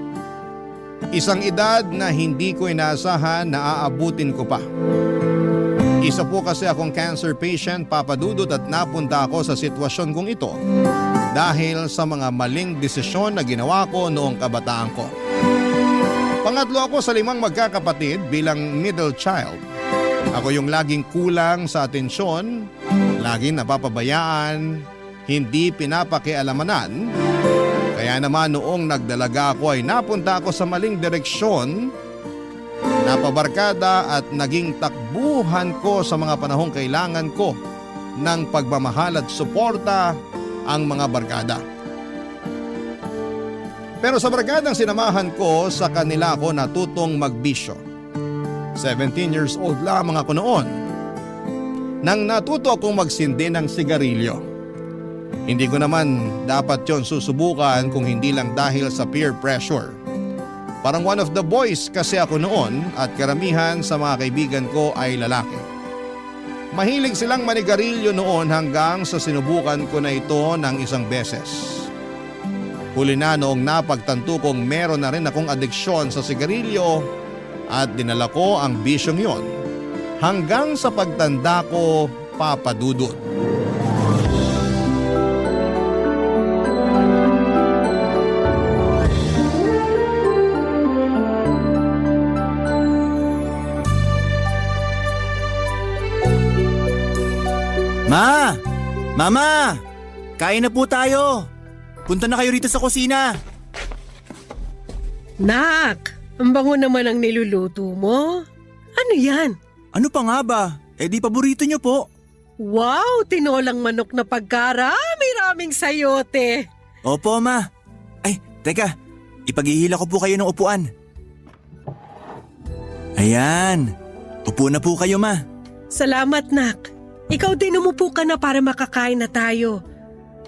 Isang edad na hindi ko inaasahan na aabutin ko pa. Isa po kasi akong cancer patient, Papa Dudut, at napunta ako sa sitwasyon kong ito dahil sa mga maling desisyon na ginawa ko noong kabataan ko. Pangatlo ako sa 5 magkakapatid bilang middle child. Ako yung laging kulang sa atensyon, laging napapabayaan, hindi pinapakialamanan. Kaya naman noong nagdalaga ako ay napunta ako sa maling direksyon, napabarkada at naging takbuhan ko sa mga panahong kailangan ko ng pagmamahal at suporta ang mga barkada. Pero sa barkadang sinamahan ko, sa kanila ako natutong magbisyo. 17 years old lamang ako noon nang natuto akong magsindi ng sigarilyo. Hindi ko naman dapat yon susubukan kung hindi lang dahil sa peer pressure. Parang one of the boys kasi ako noon at karamihan sa mga kaibigan ko ay lalaki. Mahilig silang manigarilyo noon hanggang sa sinubukan ko na ito ng isang beses. Huli na noong napagtanto kong meron na rin akong adeksyon sa sigarilyo at dinala ko ang bisyong yon hanggang sa pagtanda ko, Papa Dudut. Ma! Mama! Kain na po tayo! Punta na kayo rito sa kusina! Nak, ang bango naman ang niluluto mo. Ano yan? Ano pa nga ba? Eh di paborito niyo po. Wow, tinolang manok na pagkarami-raming sayote. Opo, ma. Ay, teka. Ipaghihila ko po kayo ng upuan. Ayan. Upo na po kayo, ma. Salamat, Nak. Ikaw din umupo ka na para makakain na tayo.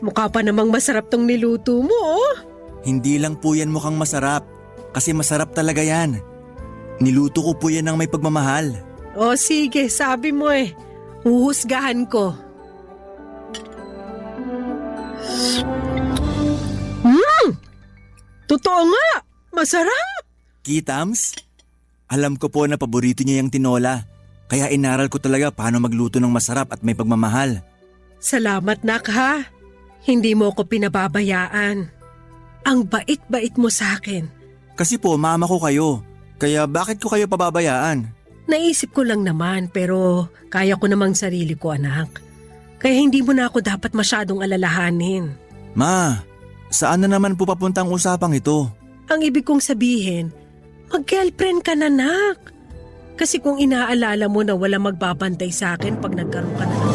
Mukha pa namang masarap tong niluto mo, oh. Hindi lang po yan mukhang masarap. Kasi masarap talaga yan. Niluto ko po yan ng may pagmamahal. O sige, sabi mo eh. Huhusgahan ko. Totoo nga! Masarap! Kitams? Alam ko po na paborito niya yung tinola. Kaya inaral ko talaga paano magluto ng masarap at may pagmamahal. Salamat, Nak, ha? Hindi mo ko pinababayaan. Ang bait-bait mo sa akin. Kasi po mama ko kayo. Kaya bakit ko kayo pababayaan? Naisip ko lang naman pero kaya ko namang sarili ko, anak. Kaya hindi mo na ako dapat masyadong alalahanin. Ma, saan na naman po papuntang usapang ito? Ang ibig kong sabihin, mag-girlfriend ka na, Nak. Kasi kung inaalala mo na wala magbabantay sa akin pag nagkaroon ka na ng...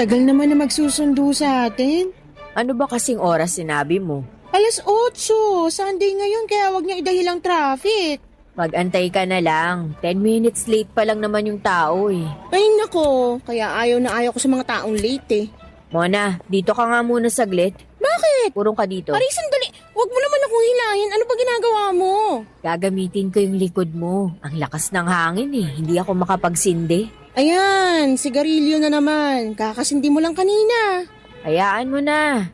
Tagal naman na magsusundo sa atin. Ano ba kasing oras sinabi mo? 8:00, Sunday ngayon kaya wag niya idahilang traffic. Mag-antay ka na lang. 10 minutes late pa lang naman yung tao eh. Ay nako, kaya ayaw na ayaw ko sa mga taong late eh. Mona, dito ka nga muna saglit. Bakit? Purong ka dito. Aray, sandali. Wag mo naman akong hilahin. Ano ba ginagawa mo? Gagamitin ko yung likod mo. Ang lakas ng hangin eh. Hindi ako makapagsindi. Ayan, sigarilyo na naman. Kakasindi mo lang kanina. Hayaan mo na.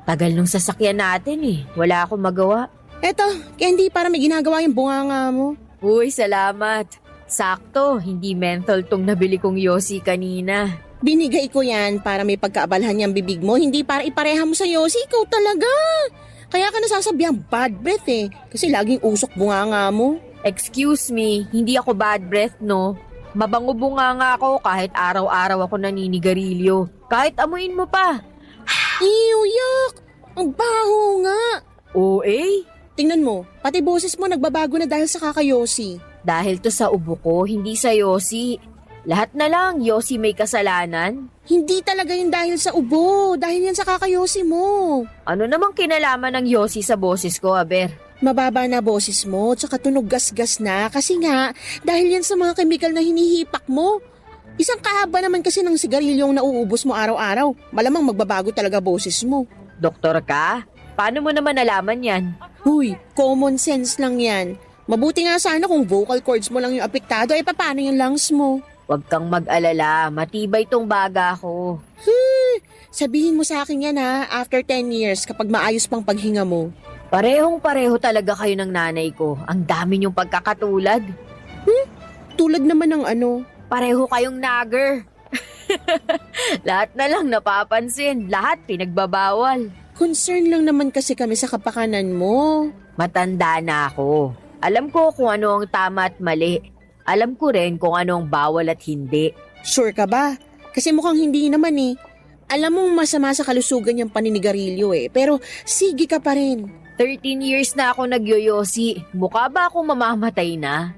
Tagal nung sasakyan natin eh. Wala akong magawa. Eto, Candy, para may ginagawa yung bunganga mo. Uy, salamat. Sakto, hindi menthol tong nabili kong Yossi kanina. Binigay ko yan para may pagkaabalhan yung bibig mo, hindi para ipareha mo sa Yossi. Ikaw talaga. Kaya ka nasasabi ang bad breath eh. Kasi laging usok bunganga mo. Excuse me, hindi ako bad breath no. Mabango bunganga ako kahit araw-araw ako naninigarilyo. Kahit amuin mo pa. Ew, yuck! Ang baho nga! Oo eh. Tingnan mo, pati boses mo nagbabago na dahil sa kakayosi. Dahil to sa ubo ko, hindi sa Yossi. Lahat na lang, Yossi may kasalanan. Hindi talaga yun dahil sa ubo, dahil yan sa kakayosi mo. Ano namang kinalaman ng Yossi sa boses ko, Aber? Mababa na boses mo, tsaka tunog gas-gas na kasi nga, dahil yan sa mga kemikal na hinihipak mo. Isang kahaba naman kasi ng sigarilyong nauubos mo araw-araw. Malamang magbabago talaga boses mo. Doktor ka? Paano mo naman nalaman yan? Huy, common sense lang yan. Mabuti nga sana kung vocal cords mo lang yung apektado, ay paano yung lungs mo? Huwag kang mag-alala, matibay tong baga ko. Sabihin mo sa akin yan ha, after 10 years kapag maayos pang paghinga mo. Parehong-pareho talaga kayo ng nanay ko. Ang dami niyong pagkakatulad. Tulad naman ng ano? Pareho kayong nagger. Lahat na lang napapansin, lahat pinagbabawal. Concern lang naman kasi kami sa kapakanan mo. Matanda na ako. Alam ko kung ano ang tama at mali. Alam ko rin kung ano ang bawal at hindi. Sure ka ba? Kasi mukhang hindi naman eh. Alam mong masama sa kalusugan yung paninigarilyo eh. Pero sige ka pa rin. 13 years na ako nagyoyosi. Mukha ba akong mamamatay na?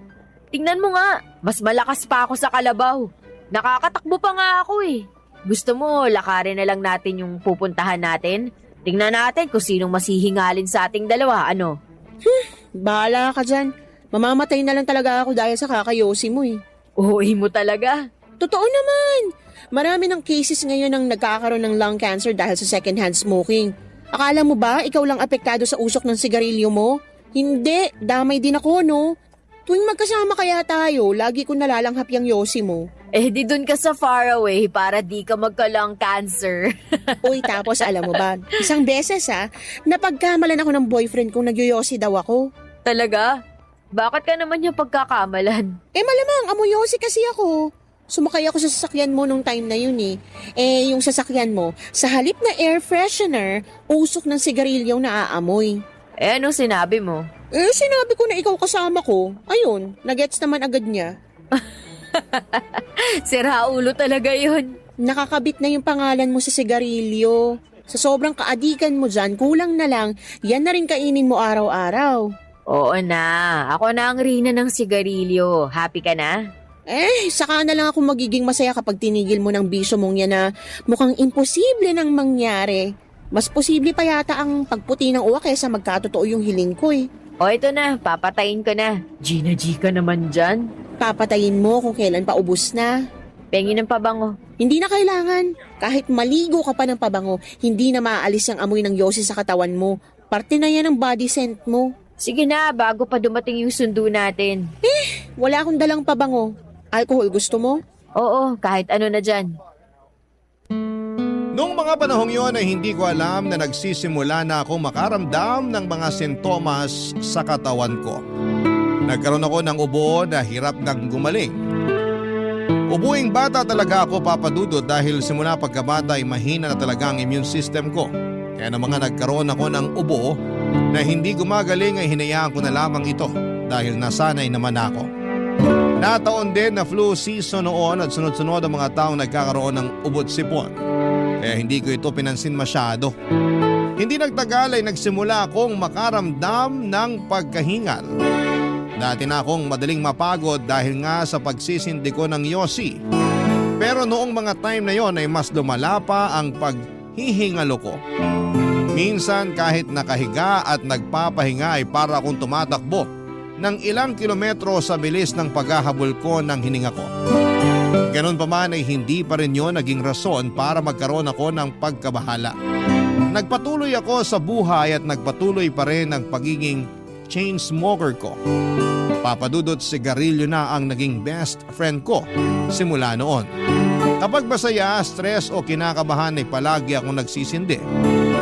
Tingnan mo nga, mas malakas pa ako sa kalabaw. Nakakatakbo pa nga ako eh. Gusto mo, lakarin na lang natin yung pupuntahan natin? Tingnan natin kung sinong masihingalin sa ating dalawa, ano? bahala ka dyan. Mamamatay na lang talaga ako dahil sa kakayosi mo eh. Uy mo talaga. Totoo naman. Marami ng cases ngayon ang nagkakaroon ng lung cancer dahil sa secondhand smoking. Akala mo ba ikaw lang apektado sa usok ng sigarilyo mo? Hindi, damay din ako no. Tuwing magkasama kaya tayo, lagi ko nalalanghap yung yosi mo. Eh di dun ka sa faraway para di ka magka-lung cancer. Uy, tapos alam mo ba, isang beses napagkamalan ako ng boyfriend kong nagyoyosi daw ako. Talaga? Bakit ka naman yung pagkakamalan? Eh malamang, amoyosi kasi ako. Sumakay ako sa sasakyan mo nung time na yun eh. Eh, yung sasakyan mo, sa halip na air freshener, usok ng sigarilyo na aamoy. Eh anong sinabi mo? Eh, sinabi ko na ikaw kasama ko. Ayun, nagets naman agad niya. Sira ulo talaga yun. Nakakabit na yung pangalan mo sa sigarilyo. Sa sobrang kaadikan mo dyan, kulang na lang, yan na rin kainin mo araw-araw. Oo na, ako na ang rina ng sigarilyo. Happy ka na? Eh, saka na lang ako magiging masaya kapag tinigil mo ng bisyo mong yan na mukhang imposible nang mangyari. Mas posible pa yata ang pagputi ng uwa kaysa magkatotoo yung hiling ko eh. O ito na, papatayin ko na. Gina G ka naman dyan. Papatayin mo kung kailan pa ubus na. Pengi ng pabango. Hindi na kailangan. Kahit maligo ka pa ng pabango, hindi na maaalis ang amoy ng yosi sa katawan mo. Parte na yan ng body scent mo. Sige na, bago pa dumating yung sundo natin. Wala akong dalang pabango. Alcohol gusto mo? Oo, kahit ano na dyan. Noong mga panahong yon ay hindi ko alam na nagsisimula na akong makaramdam ng mga sintomas sa katawan ko. Nagkaroon ako ng ubo na hirap nang gumaling. Ubuing bata talaga ako, Papa Dudut, dahil simula pagkabata ay mahina na talaga ang immune system ko. Kaya na mga nagkaroon ako ng ubo na hindi gumagaling ay hinayaan ko na lamang ito dahil nasanay naman ako. Nataon din na flu season noon at sunod-sunod ang mga taong nagkakaroon ng ubot sipon. Kaya hindi ko ito pinansin masyado. Hindi nagtagal ay nagsimula akong makaramdam ng pagkahingal. Dati na akong madaling mapagod dahil nga sa pagsisindi ko ng yosi. Pero noong mga time na yon ay mas lumala pa ang paghihingalo ko. Minsan kahit nakahiga at nagpapahinga ay para akong tumatakbo ng ilang kilometro sa bilis ng paghahabol ko ng hininga ko. Ganon pa man ay hindi pa rin yun naging rason para magkaroon ako ng pagkabahala. Nagpatuloy ako sa buhay at nagpatuloy pa rin ang pagiging chain smoker ko. Papadudot, sigarilyo na ang naging best friend ko simula noon. Kapag masaya, stress o kinakabahan ay palagi akong nagsisindi.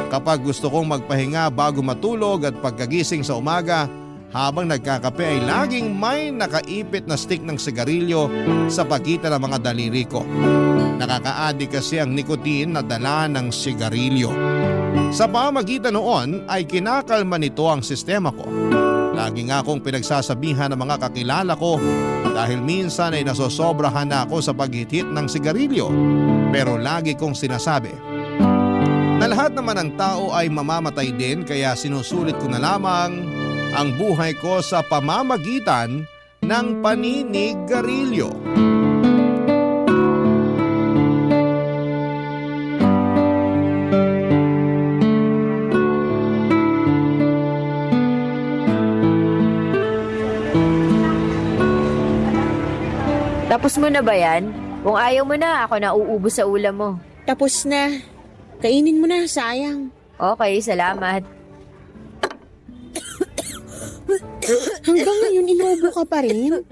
Kapag gusto kong magpahinga bago matulog at pagkagising sa umaga, habang nagkakape ay laging may nakaipit na stick ng sigarilyo sa pagitan ng mga daliri ko. Nakaka-addict kasi ang nicotine na dala ng sigarilyo. Sa pamagitan noon ay kinakalma nito ang sistema ko. Lagi nga akong pinagsasabihan ng mga kakilala ko dahil minsan ay nasosobrahan na ako sa paghit-hit ng sigarilyo. Pero lagi kong sinasabi na lahat naman ng tao ay mamamatay din, kaya sinusulit ko na lamang ang buhay ko sa pamamagitan ng paninigarilyo. Tapos mo na ba yan? Kung ayaw mo na, ako na uubo sa ulam mo. Tapos na. Kainin mo na, sayang. Okay, salamat. Hanggang ngayon, inuubo ka pa rin?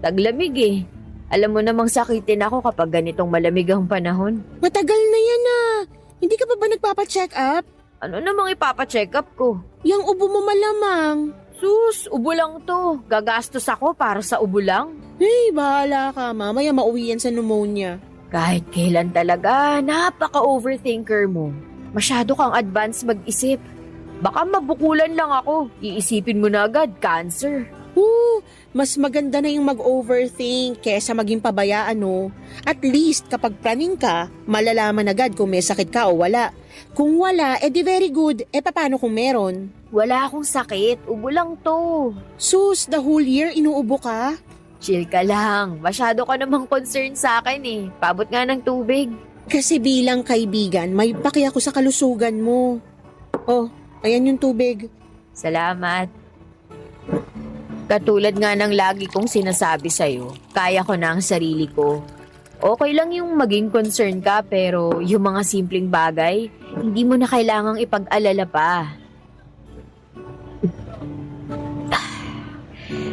Taglamig eh. Alam mo namang sakitin ako kapag ganitong malamig ang panahon. Matagal na yan Hindi ka pa ba nagpapacheck up? Ano namang ipapacheck up ko? Yang ubo mo malamang. Sus, ubo lang to. Gagastos ako para sa ubo lang. Hey, bahala ka. Mamaya mauwi yan sa pneumonia. Kahit kailan talaga, napaka-overthinker mo. Masyado kang advance mag-isip. Baka mabukulan lang ako. Iisipin mo na agad, cancer. Mas maganda na yung mag-overthink kesa maging pabayaan, no? At least kapag praning ka, malalaman agad kung may sakit ka o wala. Kung wala, di very good. Paano kung meron? Wala akong sakit. Ubo lang to. Sus, the whole year inuubo ka? Chill ka lang. Masyado ka namang concerned sa akin eh. Pabot nga ng tubig. Kasi bilang kaibigan, may paki ako sa kalusugan mo. Oh, ayan yung tubig. Salamat. Katulad nga ng lagi kong sinasabi sa'yo, kaya ko na ang sarili ko. Okay lang yung maging concern ka pero yung mga simpleng bagay, hindi mo na kailangang ipag-alala pa.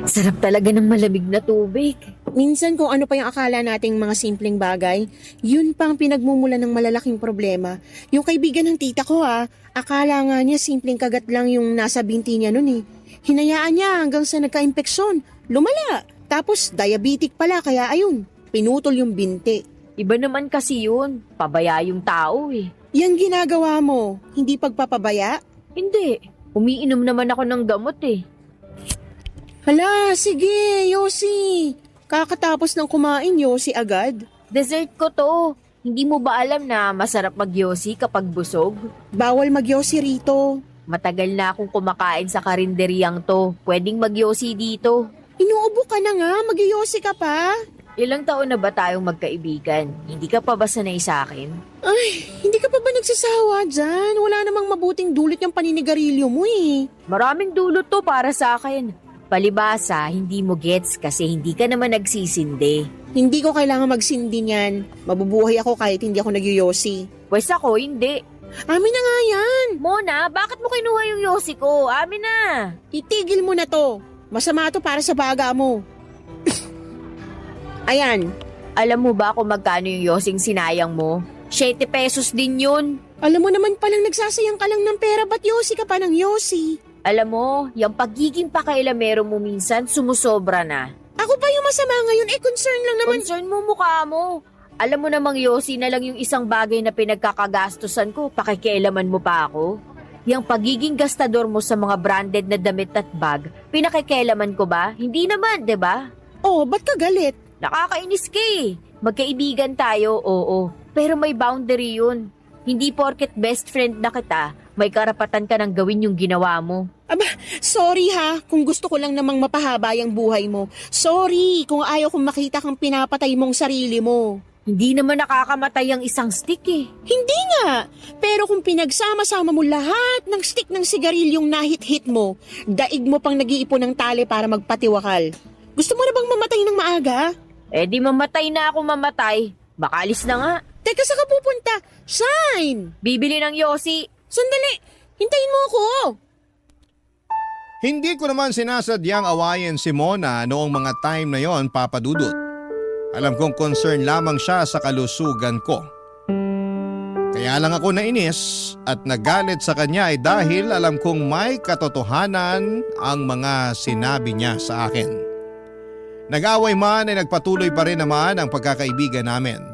Sarap talaga ng malamig na tubig. Minsan kung ano pa yung akala nating mga simpleng bagay, yun pa ang pinagmumula ng malalaking problema. Yung kaibigan ng tita ko akala nga niya simpleng kagat lang yung nasa binti niya nun eh. Hinayaan niya hanggang sa nagka-impeksyon, lumala. Tapos diabetic pala kaya ayun, pinutol yung binti. Iba naman kasi yun, pabaya yung tao eh. Yan ginagawa mo, hindi pagpapabaya? Hindi, umiinom naman ako ng gamot eh. Hala, sige, Yossi. Kakatapos ng kumain, Yossi agad. Dessert ko to. Hindi mo ba alam na masarap magyosi kapag busog? Bawal magyosi rito. Matagal na akong kumakain sa karinderyang to. Pwedeng magyosi dito. Inuubo ka na nga, magyosi ka pa. Ilang taon na ba tayong magkaibigan? Hindi ka pa ba sanay sa akin? Ay, hindi ka pa ba nagsasawa dyan? Wala namang mabuting dulot yung paninigarilyo mo eh. Maraming dulot to para sa akin. Palibasa, hindi mo gets kasi hindi ka naman nagsisindi. Hindi ko kailangan magsindi niyan. Mabubuhay ako kahit hindi ako nagyoyosi. Pwes ako, hindi. Amin na nga yan. Mona, bakit mo kinuha yung yosi ko? Amin na. Itigil mo na to. Masama to para sa baga mo. Ayan. Alam mo ba kung magkano yung yosing sinayang mo? 7 pesos din yun. Alam mo naman palang nagsasayang ka lang ng pera, ba't yosi ka pa ng yosi? Alam mo, yung pagiging pakailamero mo minsan sumusobra na. Ako pa yung masama ngayon, concern lang naman. Concern mo mukha mo. Alam mo namang yosi na lang yung isang bagay na pinagkakagastusan ko, pakikialaman mo pa ako? Yung pagiging gastador mo sa mga branded na damit at bag, pinakikialaman ko ba? Hindi naman, 'di ba? Oh, ba't ka galit? Nakakainis ka eh. Magkaibigan tayo, oo. Pero may boundary yun. Hindi porket best friend na kita, may karapatan ka nang gawin yung ginawa mo. Aba, sorry ha, kung gusto ko lang namang mapahaba yung buhay mo. Sorry kung ayaw kong makita kang pinapatay mong sarili mo. Hindi naman nakakamatay ang isang stick eh. Hindi nga, pero kung pinagsama-sama mo lahat ng stick ng sigarilyong nahit-hit mo, daig mo pang nag-iipon ng tali para magpatiwakal. Gusto mo na bang mamatay ng maaga? Eh di mamatay na ako mamatay. Bakalis na nga. Teka, saan ka pupunta? Shine! Bibili ng yosi. Sandali, hintayin mo ako. Hindi ko naman sinasadyang awayin si Mona noong mga time na yon, Papa Dudut. Alam kong concern lamang siya sa kalusugan ko. Kaya lang ako nainis at nagalit sa kanya ay dahil alam kong may katotohanan ang mga sinabi niya sa akin. Nag-away man ay nagpatuloy pa rin naman ang pagkakaibigan namin.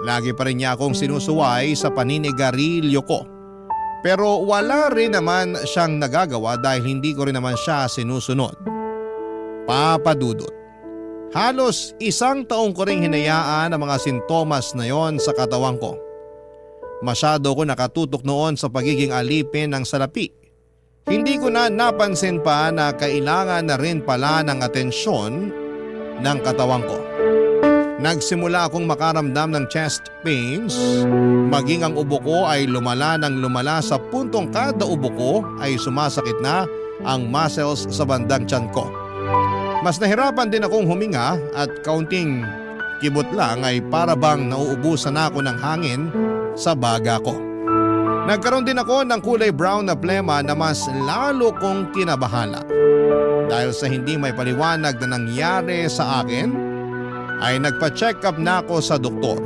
Lagi pa rin niya akong sinusuway sa paninigarilyo ko. Pero wala rin naman siyang nagagawa dahil hindi ko rin naman siya sinusunod. Papa Dudut, halos 1 taong ko ring hinayaan ang mga sintomas na yon sa katawan ko. Masyado ko nakatutok noon sa pagiging alipin ng salapi. Hindi ko na napansin pa na kailangan na rin pala ng atensyon ng katawan ko. Nagsimula akong makaramdam ng chest pains, maging ang ubo ko ay lumala ng lumala sa puntong kada ubo ko ay sumasakit na ang muscles sa bandang tiyan ko. Mas nahirapan din akong huminga at kaunting kibot lang ay para bang nauubusan ako ng hangin sa baga ko. Nagkaroon din ako ng kulay brown na plema na mas lalo kong kinabahala. Dahil sa hindi may paliwanag na nangyari sa akin, ay nagpa-check up na ako sa doktor.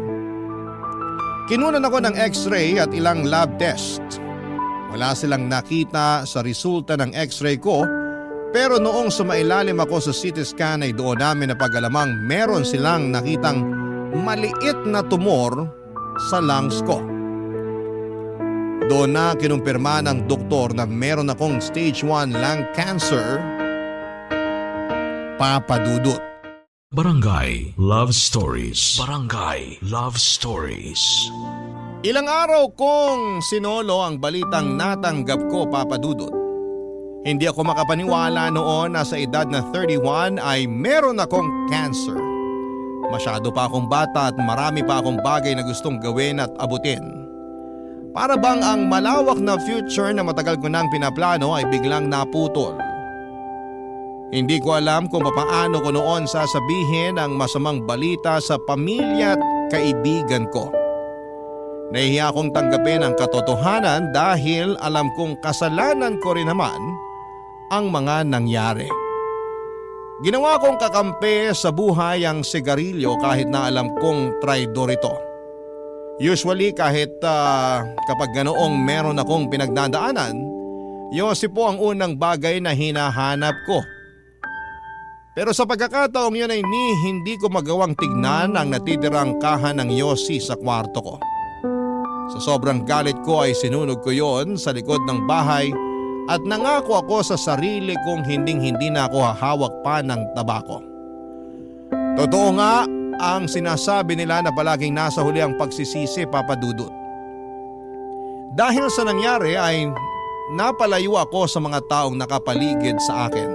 Kinunan ako ng x-ray at ilang lab test. Wala silang nakita sa resulta ng x-ray ko, pero noong sumailalim ako sa CT scan ay doon namin napag-alamang meron silang nakitang maliit na tumor sa lungs ko. Doon na kinumpirma ng doktor na meron akong stage 1 lung cancer. Papa Dudut. Barangay Love Stories. Barangay Love Stories. Ilang araw kong sinolo ang balitang natanggap ko, Papa Dudut. Hindi ako makapaniwala noon na sa edad na 31 ay meron akong cancer. Masyado pa akong bata at marami pa akong bagay na gustong gawin at abutin. Para bang ang malawak na future na matagal ko nang pinaplano ay biglang naputol. Hindi ko alam kung paano ko noon sasabihin ang masamang balita sa pamilya at kaibigan ko. Nahihiya akong tanggapin ang katotohanan dahil alam kong kasalanan ko rin naman ang mga nangyari. Ginawa kong kakampi sa buhay ang sigarilyo kahit na alam kong traidor ito. Usually kahit kapag ganoong meron akong pinagdadaanan, Yossi po ang unang bagay na hinahanap ko. Pero sa pagkakataong yun ay hindi ko magawang tignan ang natitirang kahan ng Yossi sa kwarto ko. Sa sobrang galit ko ay sinunog ko yon sa likod ng bahay at nangako ako sa sarili kong hindi na ako hahawak pa ng tabako. Totoo nga ang sinasabi nila na palaging nasa huli ang pagsisisi, Papa Dudut. Dahil sa nangyari ay napalayo ako sa mga taong nakapaligid sa akin.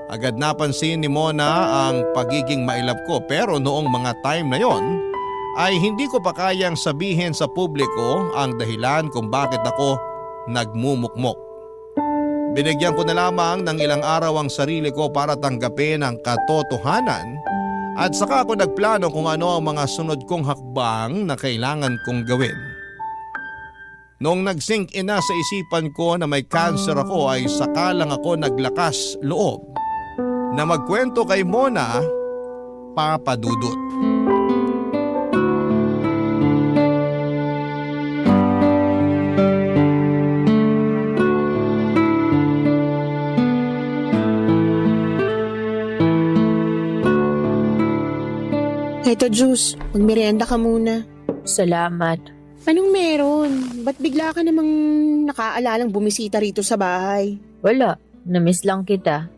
Agad napansin ni Mona ang pagiging mailap ko pero noong mga time na yon ay hindi ko pa kayang sabihin sa publiko ang dahilan kung bakit ako nagmumukmok. Binigyan ko na lamang ng ilang araw ang sarili ko para tanggapin ang katotohanan at saka ako nagplano kung ano ang mga sunod kong hakbang na kailangan kong gawin. Noong nag-sink in na sa isipan ko na may cancer ako ay saka lang ako naglakas loob na magkwento kay Mona, Papa Dudut. Eto, Juice. Magmerienda ka muna. Salamat. Anong meron? Ba't bigla ka namang nakaalalang bumisita rito sa bahay? Wala, namiss lang kita.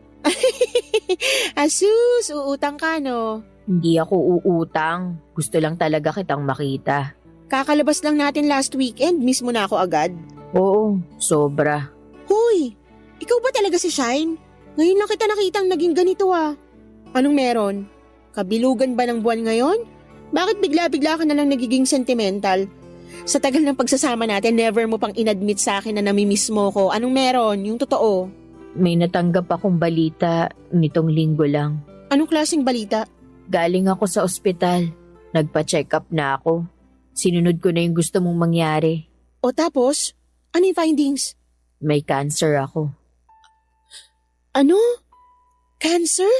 Asus, uutang ka no? Hindi ako uutang. Gusto lang talaga kitang makita. Kakalabas lang natin last weekend, miss mo na ako agad. Oo, sobra. Hoy, ikaw ba talaga si Shine? Ngayon lang kita nakitang naging ganito ah. Anong meron? Kabilugan ba ng buwan ngayon? Bakit bigla-bigla ka na lang nagiging sentimental? Sa tagal ng pagsasama natin, never mo pang inadmit sa akin na namimiss mo ko. Anong meron? Yung totoo. May natanggap akong balita nitong linggo lang. Anong klaseng balita? Galing ako sa ospital. Nagpa-check up na ako. Sinunod ko na yung gusto mong mangyari. O tapos? Ano yung findings? May cancer ako. Ano? Cancer?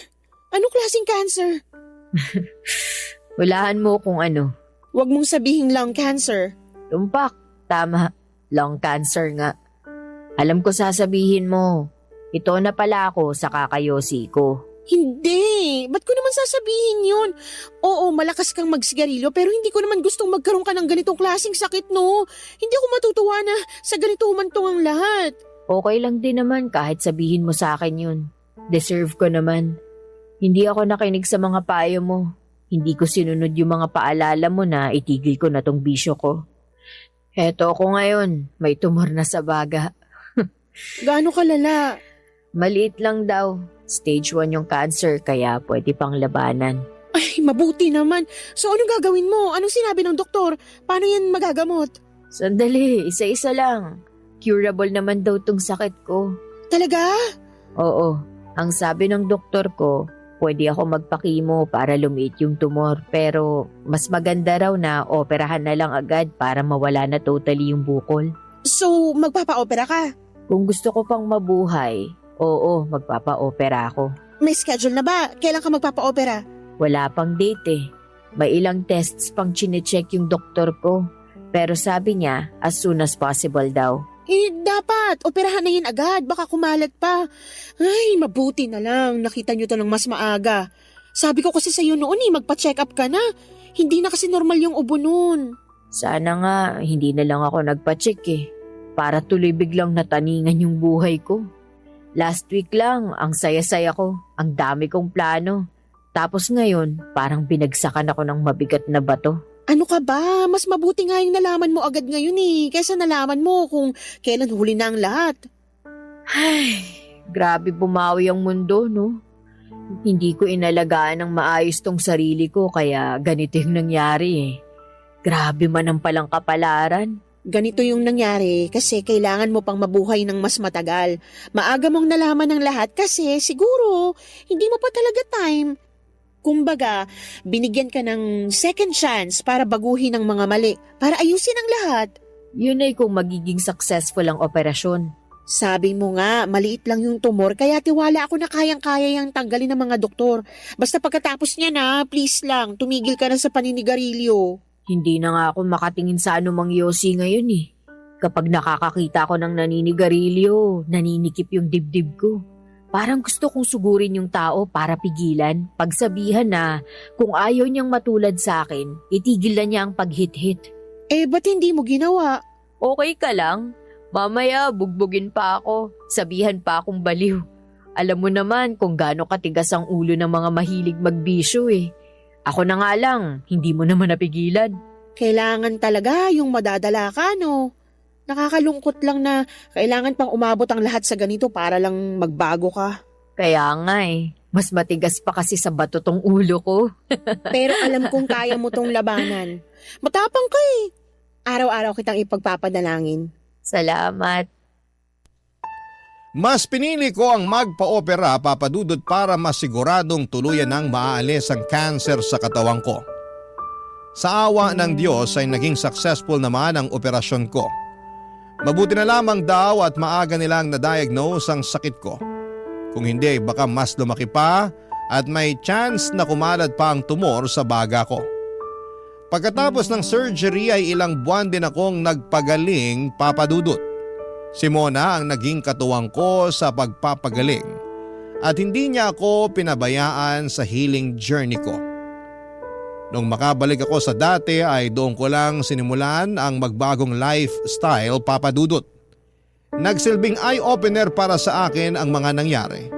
Anong klaseng cancer? Walahan mo kung ano. Huwag mong sabihing lung cancer. Tumpak, tama. Lung cancer nga. Alam ko sasabihin mo. Ito na pala ako sa kakayosi ko. Hindi! Ba't ko naman sasabihin yun? Oo, malakas kang magsigarilyo pero hindi ko naman gustong magkaroon ka ng ganitong klaseng sakit, no? Hindi ako matutuwa na sa ganito humantong ang lahat. Okay lang din naman kahit sabihin mo sa akin yun. Deserve ko naman. Hindi ako nakinig sa mga payo mo. Hindi ko sinunod yung mga paalala mo na itigil ko na tong bisyo ko. Heto ako ngayon, may tumor na sa baga. Gaano kalala? Maliit lang daw. Stage 1 yung cancer kaya pwede pang labanan. Ay, mabuti naman. So anong gagawin mo? Anong sinabi ng doktor? Paano yan magagamot? Sandali, isa-isa lang. Curable naman daw tong sakit ko. Talaga? Oo, ang sabi ng doktor ko, pwede ako magpakimo para lumiit yung tumor pero mas maganda raw na operahan na lang agad para mawala na totally yung bukol. So, magpapa-opera ka? Kung gusto ko pang mabuhay, oo, magpapa-opera ako. May schedule na ba? Kailan ka magpapa-opera? Wala pang date eh. May ilang tests pang chinecheck yung doktor ko. Pero sabi niya, as soon as possible daw. Dapat. Operahan na yan agad. Baka kumalat pa. Ay, mabuti na lang. Nakita niyo to ng mas maaga. Sabi ko kasi sa'yo noon magpa-check up ka na. Hindi na kasi normal yung ubo noon. Sana nga, hindi na lang ako nagpa-check eh. Para tuloy biglang nataningan yung buhay ko. Last week lang, ang saya-saya ko. Ang dami kong plano. Tapos ngayon, parang binagsakan ako ng mabigat na bato. Ano ka ba? Mas mabuti nga yung nalaman mo agad ngayon kaysa nalaman mo kung kailan huli na ang lahat. Ay, grabe bumawi ang mundo, no? Hindi ko inalagaan ng maayos tong sarili ko kaya ganito yung nangyari eh. Grabe man ang palang kapalaran. Ganito yung nangyari kasi kailangan mo pang mabuhay ng mas matagal. Maaga mong nalaman ng lahat kasi siguro hindi mo pa talaga time. Kumbaga, binigyan ka ng second chance para baguhin ang mga mali, para ayusin ang lahat. Yun ay kung magiging successful ang operasyon. Sabi mo nga, maliit lang yung tumor kaya tiwala ako na kayang-kaya yung tanggalin ng mga doktor. Basta pagkatapos niya na, please lang, tumigil ka na sa paninigarilyo. Hindi na nga ako makatingin sa anumang yosi ngayon eh. Kapag nakakakita ko ng naninigarilyo, naninikip yung dibdib ko. Parang gusto kong sugurin yung tao para pigilan, pagsabihan na kung ayaw niyang matulad sa akin, itigil na niya ang paghit-hit. Ba't hindi mo ginawa? Okay ka lang? Mamaya, bugbugin pa ako. Sabihan pa akong baliw. Alam mo naman kung gaano katigas ang ulo ng mga mahilig magbisyo eh. Ako na nga lang, hindi mo naman napigilan. Kailangan talaga yung madadala ka, no? Nakakalungkot lang na kailangan pang umabot ang lahat sa ganito para lang magbago ka. Kaya nga eh, mas matigas pa kasi sa bato tong ulo ko. Pero alam kong kaya mo tong labanan. Matapang ka eh. Araw-araw kitang ipagpapadalangin. Salamat. Mas pinili ko ang magpa-opera, Papa Dudut, para masiguradong tuluyan ng maaalis ang cancer sa katawan ko. Sa awa ng Diyos ay naging successful naman ang operasyon ko. Mabuti na lamang daw at maaga nilang na-diagnose ang sakit ko. Kung hindi, baka mas lumaki pa at may chance na kumalat pa ang tumor sa baga ko. Pagkatapos ng surgery ay ilang buwan din akong nagpagaling, Papa Dudut. Si Mona ang naging katuwang ko sa pagpapagaling at hindi niya ako pinabayaan sa healing journey ko. Nung makabalik ako sa dati ay doon ko lang sinimulan ang magbagong lifestyle, Papa Dudut. Nagsilbing eye-opener para sa akin ang mga nangyari.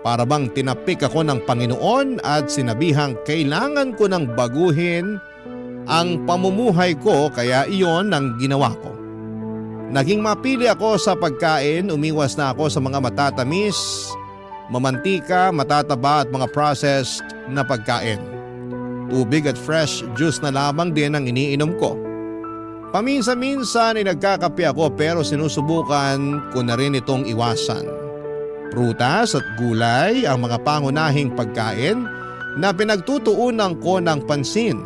Para bang tinapik ako ng Panginoon at sinabihang kailangan ko nang baguhin ang pamumuhay ko, kaya iyon ang ginawa ko. Naging mapili ako sa pagkain, umiwas na ako sa mga matatamis, mamantika, matataba at mga processed na pagkain. Tubig at fresh juice na lamang din ang iniinom ko. Paminsan-minsan ay nagkakape ako pero sinusubukan ko na rin itong iwasan. Prutas at gulay ang mga pangunahing pagkain na pinagtutuunan ko ng pansin.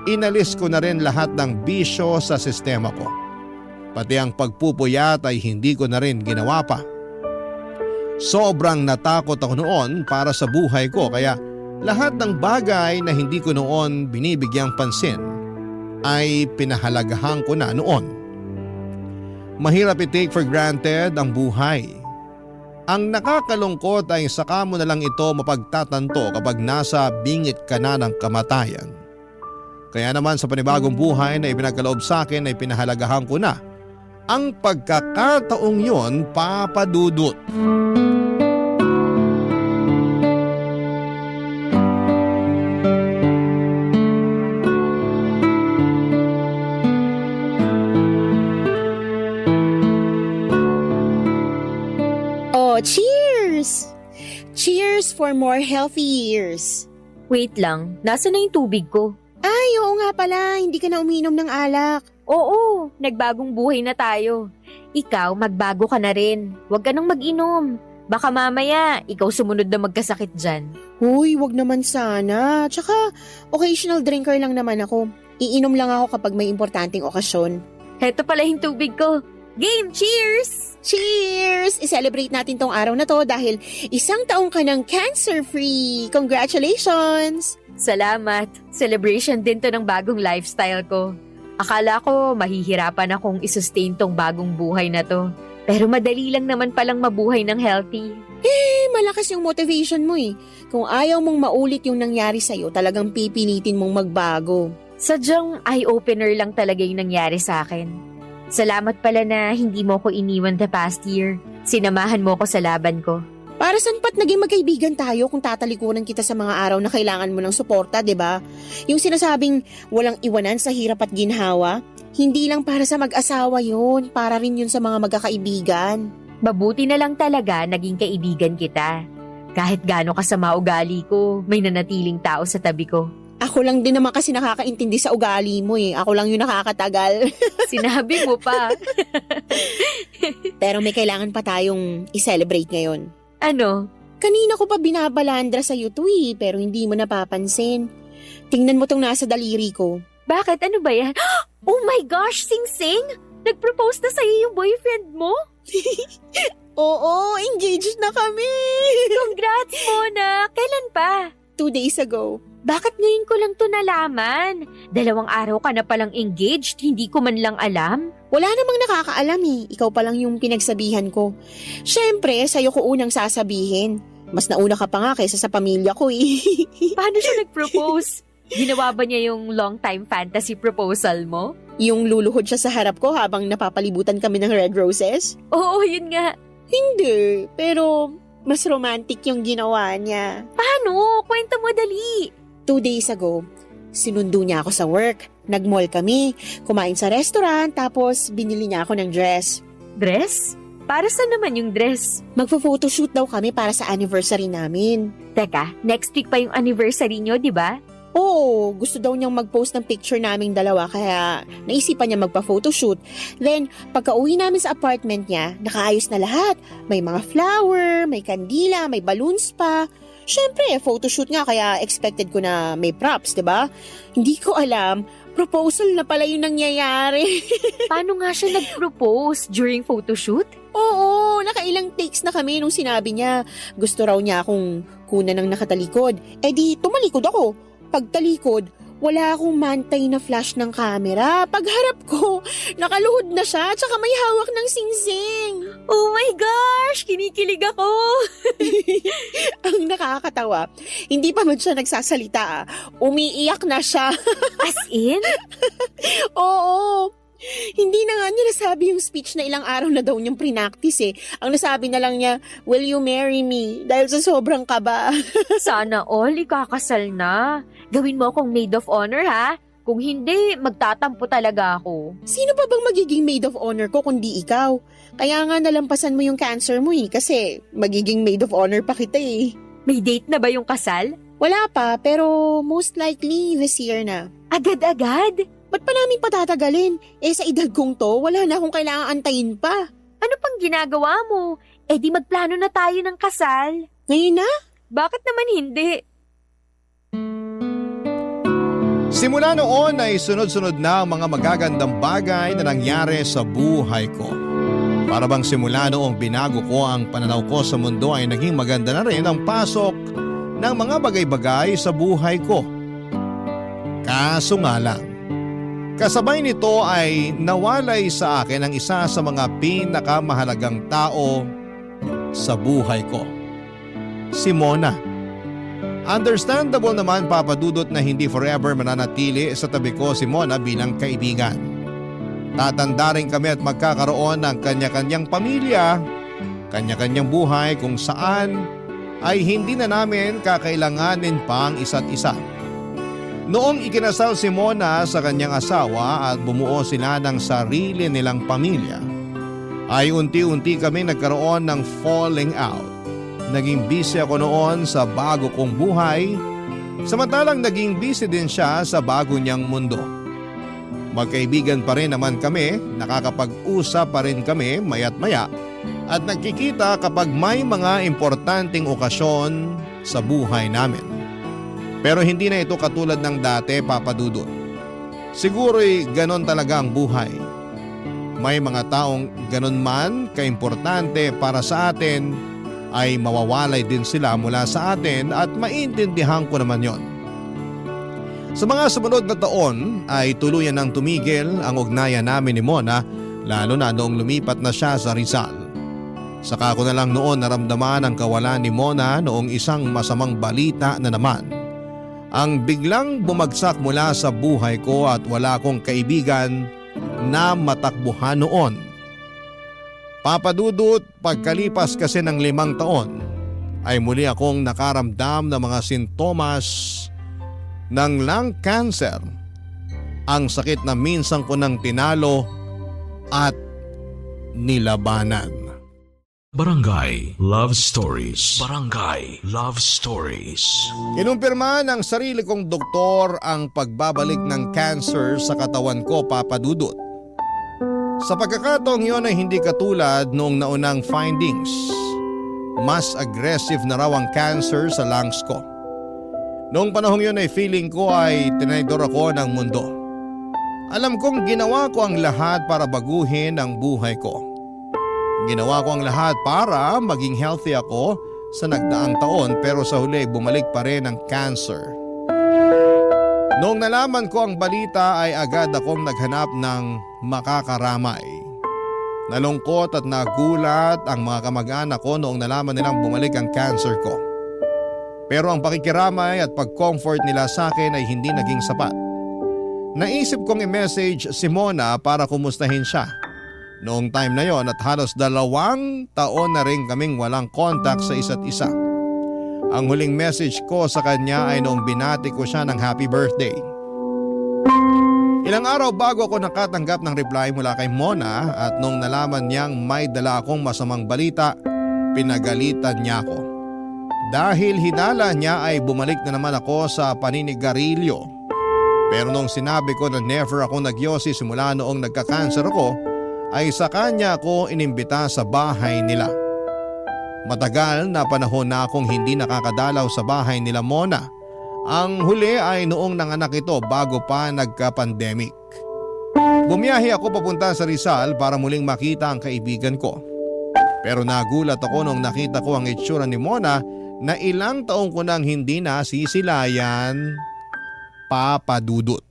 Inalis ko na rin lahat ng bisyo sa sistema ko. Pati ang pagpupuyat ay hindi ko na rin ginawa pa. Sobrang natakot ako noon para sa buhay ko kaya lahat ng bagay na hindi ko noon binibigyang pansin ay pinahalagahan ko na noon. Mahirap i-take for granted ang buhay. Ang nakakalungkot ay saka mo na lang ito mapagtatanto kapag nasa bingit ka na ng kamatayan. Kaya naman sa panibagong buhay na ipinagkaloob sa akin ay pinahalagahan ko na ang pagkakataong yon, Papa Dudut. Oh, cheers! Cheers for more healthy years. Wait lang, nasa na yung tubig ko? Ay, oo nga pala, hindi ka na uminom ng alak. Oo, nagbagong buhay na tayo. Ikaw, magbago ka na rin. Huwag ka nang mag-inom. Baka mamaya, ikaw sumunod na magkasakit dyan. Huy, wag naman sana. Tsaka, occasional drinker lang naman ako. Iinom lang ako kapag may importanteng okasyon. Heto pala yung tubig ko. Game, cheers! Cheers! I-celebrate natin tong araw na to dahil 1 taong ka ng cancer-free. Congratulations! Salamat. Celebration din to ng bagong lifestyle ko. Akala ko mahihirapan akong isustain tong bagong buhay na to. Pero madali lang naman palang mabuhay ng healthy. Malakas yung motivation mo eh. Kung ayaw mong maulit yung nangyari sa'yo, talagang pipilitin mong magbago. Sadyang eye-opener lang talaga yung nangyari sa akin. Salamat pala na hindi mo ko iniwan the past year. Sinamahan mo ko sa laban ko. Para saan pa't naging magkaibigan tayo kung tatalikuran kita sa mga araw na kailangan mo ng suporta, 'di ba? Yung sinasabing walang iwanan sa hirap at ginhawa, hindi lang para sa mag-asawa yun, para rin yun sa mga magkakaibigan. Mabuti na lang talaga naging kaibigan kita. Kahit gaano kasama ugali ko, may nanatiling tao sa tabi ko. Ako lang din naman kasi nakakaintindi sa ugali mo eh. Ako lang yung nakakatagal. Sinabi mo pa. Pero may kailangan pa tayong i-celebrate ngayon. Ano? Kanina ko pa binabalandra sa iyo to eh, pero hindi mo napapansin. Tingnan mo tong nasa daliri ko. Bakit? Ano ba yan? Oh my gosh, Sing-Sing! Nag-propose na sa'yo yung boyfriend mo? Oo, engaged na kami! Congrats, Mona! Kailan pa? 2 days ago. Bakit ngayon ko lang to nalaman? 2 araw ka na palang engaged, hindi ko man lang alam? Wala namang nakakaalam eh. Ikaw pa lang yung pinagsabihan ko. Siyempre, sa'yo ko unang sasabihin. Mas nauna ka pa nga kaysa sa pamilya ko eh. Paano siya nag-propose? Ginawa ba niya yung long-time fantasy proposal mo? Yung luluhod siya sa harap ko habang napapalibutan kami ng red roses? Oo, yun nga. Hindi, pero mas romantic yung ginawa niya. Paano? Kwento mo dali. 2 days ago, sinundo niya ako sa work. Nag-mall kami, kumain sa restaurant, tapos binili niya ako ng dress. Dress? Para saan naman yung dress? Magpo-photoshoot daw kami para sa anniversary namin. Teka, next week pa yung anniversary nyo, di ba? Oo, gusto daw niyang mag-post ng picture naming dalawa kaya naisipan niya magpa-photoshoot. Then, pagka-uwi namin sa apartment niya, nakaayos na lahat. May mga flower, may kandila, may balloons pa. Siyempre, photoshoot nga kaya expected ko na may props, 'di ba? Hindi ko alam, proposal na pala yung nangyayari. Paano nga siya nag-propose during photoshoot? Oo, nakailang takes na kami nung sinabi niya. Gusto raw niya akong kunan ng nakatalikod. Eh di, tumalikod ako. Pagtalikod, wala akong mantay na flash ng camera. Pagharap ko, nakaluhod na siya tsaka may hawak ng singsing. Oh my gosh! Kinikilig ako! Ang nakakatawa, hindi pa man siya nagsasalita. Umiiyak na siya. As in? Oo. Hindi na nga niya nasabi yung speech na ilang araw na daw niyang prinactice eh. Ang nasabi na lang niya, will you marry me? Dahil sa sobrang kaba. Sana all ikakasal na. Gawin mo akong maid of honor ha. Kung hindi, magtatampo talaga ako. Sino pa bang magiging maid of honor ko kundi ikaw? Kaya nga nalampasan mo yung cancer mo eh, kasi magiging maid of honor pa kita eh. May date na ba yung kasal? Wala pa, pero most likely this year na. Agad-agad? Ba't pa namin patatagalin? Eh sa edad kong to, wala na akong kailangang antayin pa. Ano pang ginagawa mo? Eh di magplano na tayo ng kasal. Ngayon na? Bakit naman hindi? Simula noon ay sunod-sunod na ang mga magagandang bagay na nangyari sa buhay ko. Para bang simula noong binago ko ang pananaw ko sa mundo ay naging maganda na rin ang pasok ng mga bagay-bagay sa buhay ko. Kaso nga lang, kasabay nito ay nawalay sa akin ang isa sa mga pinakamahalagang tao sa buhay ko. Si Mona. Understandable naman Papa Dudut na hindi forever mananatili sa tabi ko si Mona bilang kaibigan. Tatanda rin kami at magkakaroon ng kanya-kanyang pamilya, kanya-kanyang buhay kung saan ay hindi na namin kakailanganin pa ang isa't isa. Noong ikinasal si Mona sa kanyang asawa at bumuo sila ng sarili nilang pamilya, ay unti-unti kami nagkaroon ng falling out. Naging busy ako noon sa bago kong buhay, samantalang naging busy din siya sa bago niyang mundo. Magkaibigan pa rin naman kami, nakakapag-usap pa rin kami maya't maya at nagkikita kapag may mga importanteng okasyon sa buhay namin. Pero hindi na ito katulad ng dati, Papa Dudut. Siguro'y ganon talaga ang buhay. May mga taong ganon man kaimportante para sa atin ay mawawalay din sila mula sa atin at maintindihan ko naman yon. Sa mga sumunod na taon ay tuluyan nang tumigil ang ugnayan namin ni Mona, lalo na noong lumipat na siya sa Rizal. Saka ko na lang noon naramdaman ang kawalan ni Mona noong isang masamang balita na naman. Ang biglang bumagsak mula sa buhay ko at wala akong kaibigan na matakbuhan noon. Papa Dudut, pagkalipas kasi ng 5 taon, ay muli akong nakaramdam ng mga sintomas ng lung cancer. Ang sakit na minsan ko nang tinalo at nilabanan. Barangay Love Stories. Barangay Love Stories. Kinumpirma ng sarili kong doktor ang pagbabalik ng cancer sa katawan ko, Papa Dudut. Sa pagkakataong yun ay hindi katulad noong naunang findings. Mas aggressive na raw ang cancer sa lungs ko. Noong panahong yun ay feeling ko ay tinaydor ako ng mundo. Alam kong ginawa ko ang lahat para baguhin ang buhay ko. Ginawa ko ang lahat para maging healthy ako sa nagdaang taon, pero sa huli bumalik pa rin ang cancer. Noong nalaman ko ang balita ay agad akong naghanap ng makakaramay. Nalungkot at nagulat ang mga kamag-anak ko noong nalaman nilang bumalik ang cancer ko. Pero ang pakikiramay at pag-comfort nila sa akin ay hindi naging sapat. Naisip kong i-message si Mona para kumustahin siya. Noong time na yon at halos 2 taon na rin kaming walang contact sa isa't isa. Ang huling message ko sa kanya ay noong binati ko siya ng happy birthday. Ilang araw bago ako nakatanggap ng reply mula kay Mona at noong nalaman niyang may dala akong masamang balita, pinagalitan niya ako. Dahil hinala niya ay bumalik na naman ako sa paninigarilyo. Pero nung sinabi ko na never ako nagyosi simula noong nagka-cancer ako, ay sa kanya ako inimbita sa bahay nila. Matagal na panahon na akong hindi nakakadalaw sa bahay nila Mona. Ang huli ay noong nanganak ito bago pa nagka-pandemic. Bumiyahe ako papunta sa Rizal para muling makita ang kaibigan ko. Pero nagulat ako nung nakita ko ang itsura ni Mona na ilang taong ko nang hindi nasisilayan, Papa Dudut.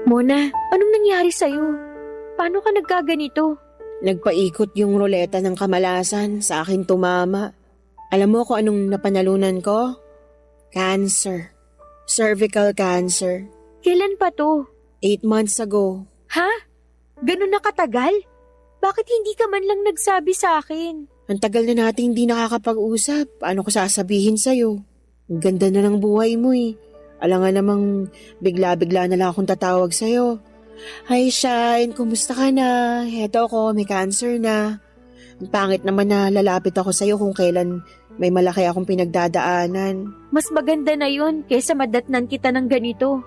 Mona, anong nangyari sa'yo? Paano ka nagkaganito? Nagpaikot yung ruleta ng kamalasan, sa akin tumama. Alam mo kung anong napanalunan ko? Cancer. Cervical cancer. Kailan pa to? 8 months ago. Ha? Ganun na katagal? Bakit hindi ka man lang nagsabi sa akin? Ang tagal na nating hindi nakakapag-usap. Paano ko sasabihin sa'yo? Ang ganda na ng buhay mo eh. Alam nga namang bigla-bigla na lang akong tatawag sa'yo. Hi Shine, kumusta ka na? Heto ako, may cancer na. Ang pangit naman na lalapit ako sa'yo kung kailan may malaki akong pinagdadaanan. Mas maganda na yun kaysa madatnan kita ng ganito.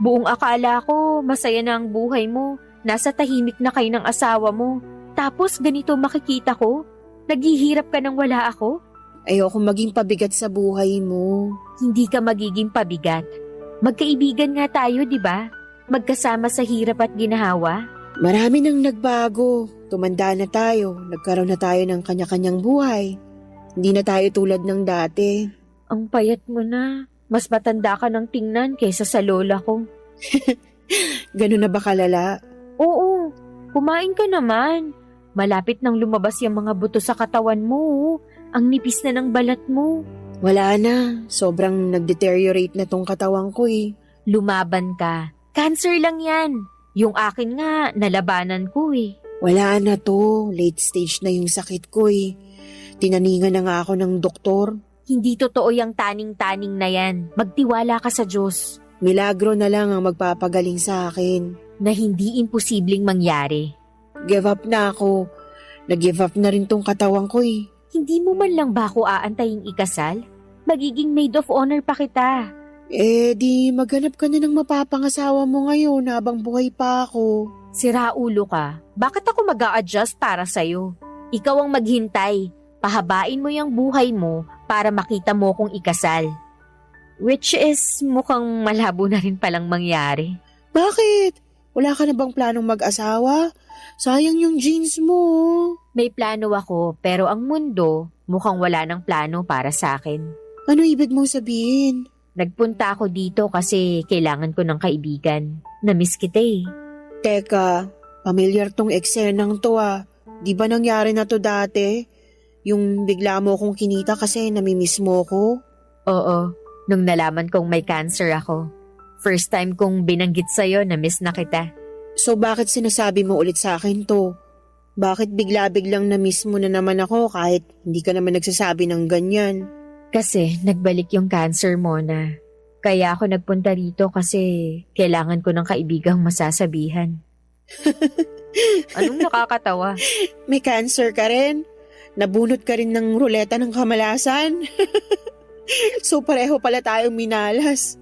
Buong akala ko, masaya na ang buhay mo. Nasa tahimik na kayo ng asawa mo. Tapos ganito makikita ko? Naghihirap ka nang wala ako? Ayoko maging pabigat sa buhay mo. Hindi ka magiging pabigat. Magkaibigan nga tayo, di ba? Magkasama sa hirap at ginhawa. Marami nang nagbago. Tumanda na tayo. Nagkaroon na tayo ng kanya-kanyang buhay. Hindi na tayo tulad ng dati. Ang payat mo na. Mas matanda ka ng tingnan kaysa sa lola ko. Ganun na ba kalala? Oo, kumain ka naman. Malapit nang lumabas yung mga buto sa katawan mo. Ang nipis na ng balat mo. Wala na. Sobrang nag-deteriorate na tong katawan ko eh. Lumaban ka. Cancer lang yan. Yung akin nga, nalabanan ko eh. Wala na to. Late stage na yung sakit ko eh. Tinaningan na nga ako ng doktor. Hindi totoo yung taning-taning na yan. Magtiwala ka sa Diyos. Milagro na lang ang magpapagaling sa akin. Na hindi imposibleng mangyari. Give up na ako. Nag-give up na rin tong katawan ko eh. Hindi mo man lang ba ako aantaying ikasal? Magiging maid of honor pa kita. Eh di maghanap ka na ng mapapangasawa mo ngayon habang buhay pa ako. Sira ulo ka. Bakit ako mag-a-adjust para sa'yo? Ikaw ang maghintay. Pahabain mo yung buhay mo para makita mo kung ikasal. Which is mukhang malabo na rin palang mangyari. Bakit? Wala ka na bang planong mag-asawa? Sayang yung jeans mo. May plano ako pero ang mundo mukhang wala ng plano para sa akin. Ano ibig mong sabihin? Nagpunta ako dito kasi kailangan ko ng kaibigan. Namiss kita eh. Teka, familiar tong eksenang to ah. Di ba nangyari na to dati? Yung bigla mo akong kinita kasi namimiss mo ko? Oo, nung nalaman kong may cancer ako. First time kong binanggit sa'yo na miss na kita. So bakit sinasabi mo ulit sa akin to? Bakit bigla-biglang na-miss mo na naman ako kahit hindi ka naman nagsasabi ng ganyan? Kasi nagbalik yung cancer mo na. Kaya ako nagpunta rito kasi kailangan ko ng kaibigang masasabihan. Anong nakakatawa? May cancer ka rin? Nabunot ka rin ng ruleta ng kamalasan? So pareho pala tayong minalas.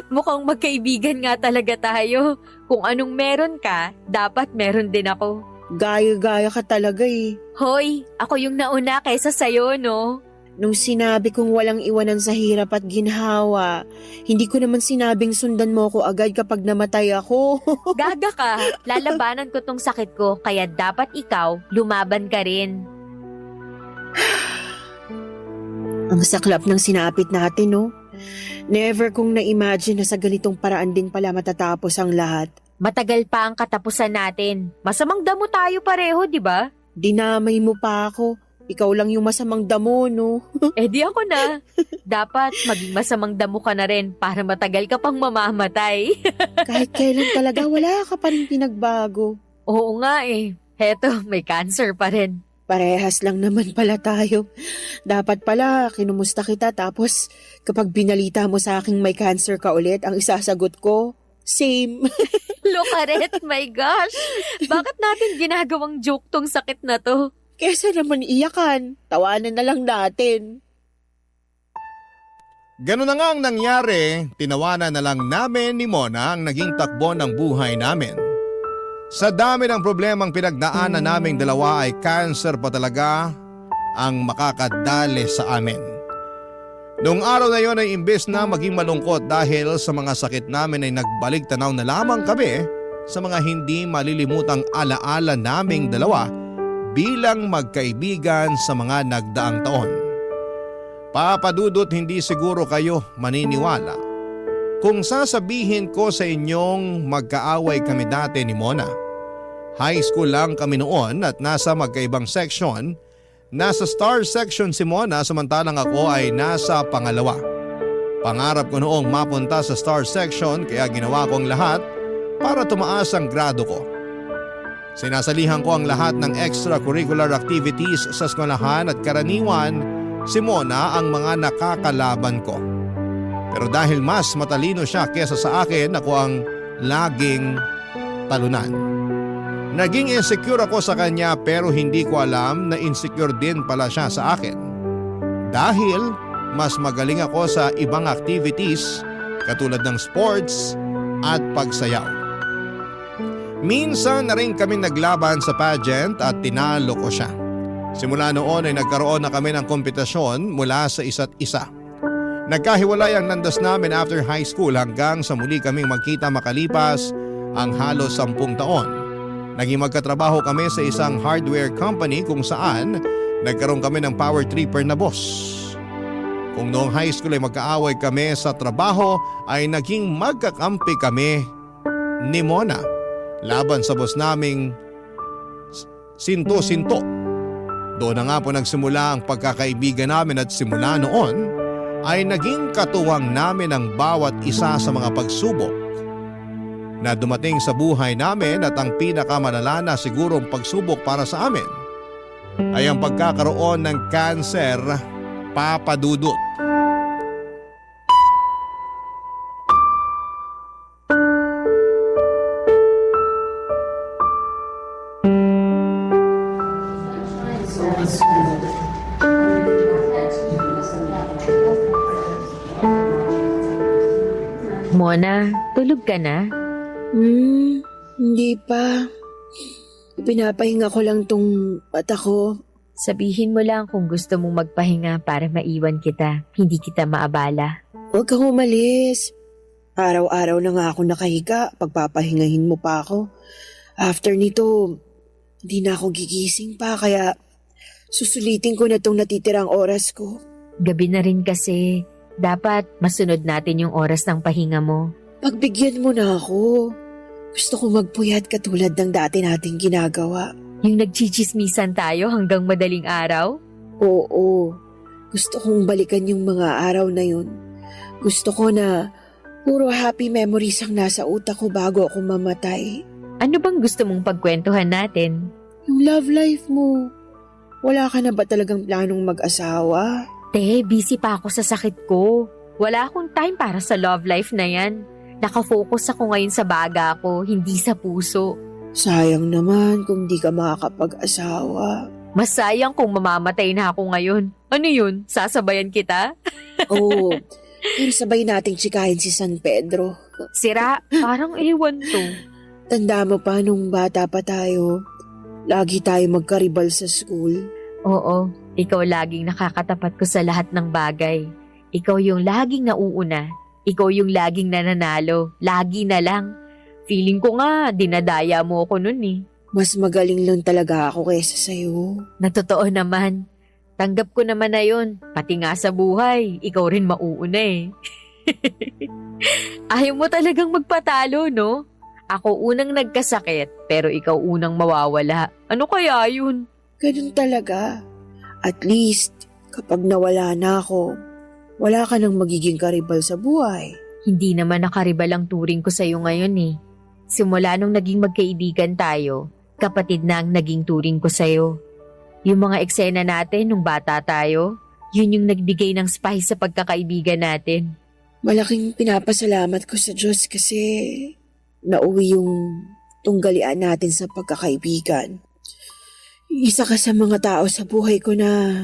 Mukhang magkaibigan nga talaga tayo. Kung anong meron ka, dapat meron din ako. Gaya-gaya ka talaga eh. Hoy, ako yung nauna kaysa sayo, no? Nung sinabi kong walang iwanan sa hirap at ginhawa, hindi ko naman sinabing sundan mo ko agad kapag namatay ako. Gaga ka, lalabanan ko tong sakit ko, kaya dapat ikaw, lumaban ka rin. Ang saklap ng sinapit natin, no? Never kong na-imagine na sa ganitong paraan din pala matatapos ang lahat. Matagal pa ang katapusan natin. Masamang damo tayo pareho, di ba? Dinamay mo pa ako. Ikaw lang yung masamang damo, no? Eh di ako na. Dapat maging masamang damo ka na rin para matagal ka pang mamamatay. Kahit kailan talaga, wala ka pa rin pinagbago. Oo nga eh. Heto, may cancer pa rin. Parehas lang naman pala tayo. Dapat pala, kinumusta kita tapos kapag binalita mo sa aking may cancer ka ulit, ang isasagot ko, same. Lokaret, my gosh. Bakit natin ginagawang joke tong sakit na to? Kesa naman iyakan, tawanan na lang natin. Ganun na nga ang nangyari, tinawanan na lang namin ni Mona ang naging takbo ng buhay namin. Sa dami ng problemang pinagdaanan naming dalawa ay cancer pa talaga ang makakadali sa amin. Noong araw na yon ay imbes na maging malungkot dahil sa mga sakit namin ay nagbalik tanaw na lamang kami sa mga hindi malilimutang alaala naming dalawa bilang magkaibigan sa mga nagdaang taon. Papadudot, hindi siguro kayo maniniwala kung sasabihin ko sa inyong magkaaway kami dati ni Mona. High school lang kami noon at nasa magkaibang section. Nasa star section si Mona samantalang ako ay nasa pangalawa. Pangarap ko noong mapunta sa star section kaya ginawa ko ang lahat para tumaas ang grado ko. Sinasalihan ko ang lahat ng extracurricular activities sa eskwelahan at karaniwan si Mona ang mga nakakalaban ko. Pero dahil mas matalino siya kesa sa akin, ako ang laging talunan. Naging insecure ako sa kanya pero hindi ko alam na insecure din pala siya sa akin. Dahil mas magaling ako sa ibang activities katulad ng sports at pagsayaw. Minsan na rin kami naglaban sa pageant at tinalo ko siya. Simula noon ay nagkaroon na kami ng kompetisyon mula sa isa't isa. Nagkahiwalay ang landas namin after high school hanggang sa muli kaming magkita makalipas ang halos 10 taon. Naging magkatrabaho kami sa isang hardware company kung saan nagkaroon kami ng power tripper na boss. Kung noong high school ay magkaaway kami sa trabaho ay naging magkakampi kami ni Mona laban sa boss naming sinto-sinto. Doon na nga po nagsimula ang pagkakaibigan namin at simula noon ay naging katuwang namin ang bawat isa sa mga pagsubok na dumating sa buhay namin at ang pinakamalala na sigurong pagsubok para sa amin ay ang pagkakaroon ng cancer, papadudot. Mona, tulog ka na? Hindi pa. Pinapahinga ko lang tong mata ko. Sabihin mo lang kung gusto mong magpahinga para maiwan kita, hindi kita maabala. Huwag kang umalis. Araw-araw na nga ako nakahiga, pagpapahingahin mo pa ako. After nito, hindi na ako gigising pa kaya susulitin ko na tong natitirang oras ko. Gabi na rin kasi, dapat masunod natin yung oras ng pahinga mo. Pagbigyan mo na ako. Gusto ko magpuyat katulad ng dati nating ginagawa. Yung nagchichismisan tayo hanggang madaling araw? Oo. Gusto kong balikan yung mga araw na yun. Gusto ko na puro happy memories ang nasa utak ko bago ako mamatay. Ano bang gusto mong pagkwentuhan natin? Yung love life mo. Wala ka na ba talagang planong mag-asawa? Te, busy pa ako sa sakit ko. Wala akong time para sa love life na yan. Nakafocus ako ngayon sa baga ko, hindi sa puso. Sayang naman kung di ka makakapag-asawa. Mas sayang kung mamamatay na ako ngayon. Ano yun? Sasabayan kita? Oo, pero sabay nating tsikahin si San Pedro. Sira, parang ewan to. Tanda mo pa nung bata pa tayo, lagi tayo magkaribal sa school. Oo, ikaw laging nakakatapat ko sa lahat ng bagay. Ikaw yung laging nauuna. Ikaw yung laging nananalo. Lagi na lang. Feeling ko nga, dinadaya mo ako nun eh. Mas magaling lang talaga ako kaysa sa'yo. Natotoo naman. Tanggap ko naman na yun. Pati nga sa buhay, ikaw rin mauuna eh. Ayaw mo talagang magpatalo, no? Ako unang nagkasakit, pero ikaw unang mawawala. Ano kaya yun? Ganun talaga. At least, kapag nawala na ako, wala ka nang magiging karibal sa buhay. Hindi naman nakaribal ang turing ko sa'yo ngayon eh. Simula nung naging magkaibigan tayo, kapatid na ang naging turing ko sa'yo. Yung mga eksena natin nung bata tayo, yun yung nagbigay ng spice sa pagkakaibigan natin. Malaking pinapasalamat ko sa Diyos kasi nauwi yung tunggalian natin sa pagkakaibigan. Isa ka sa mga tao sa buhay ko na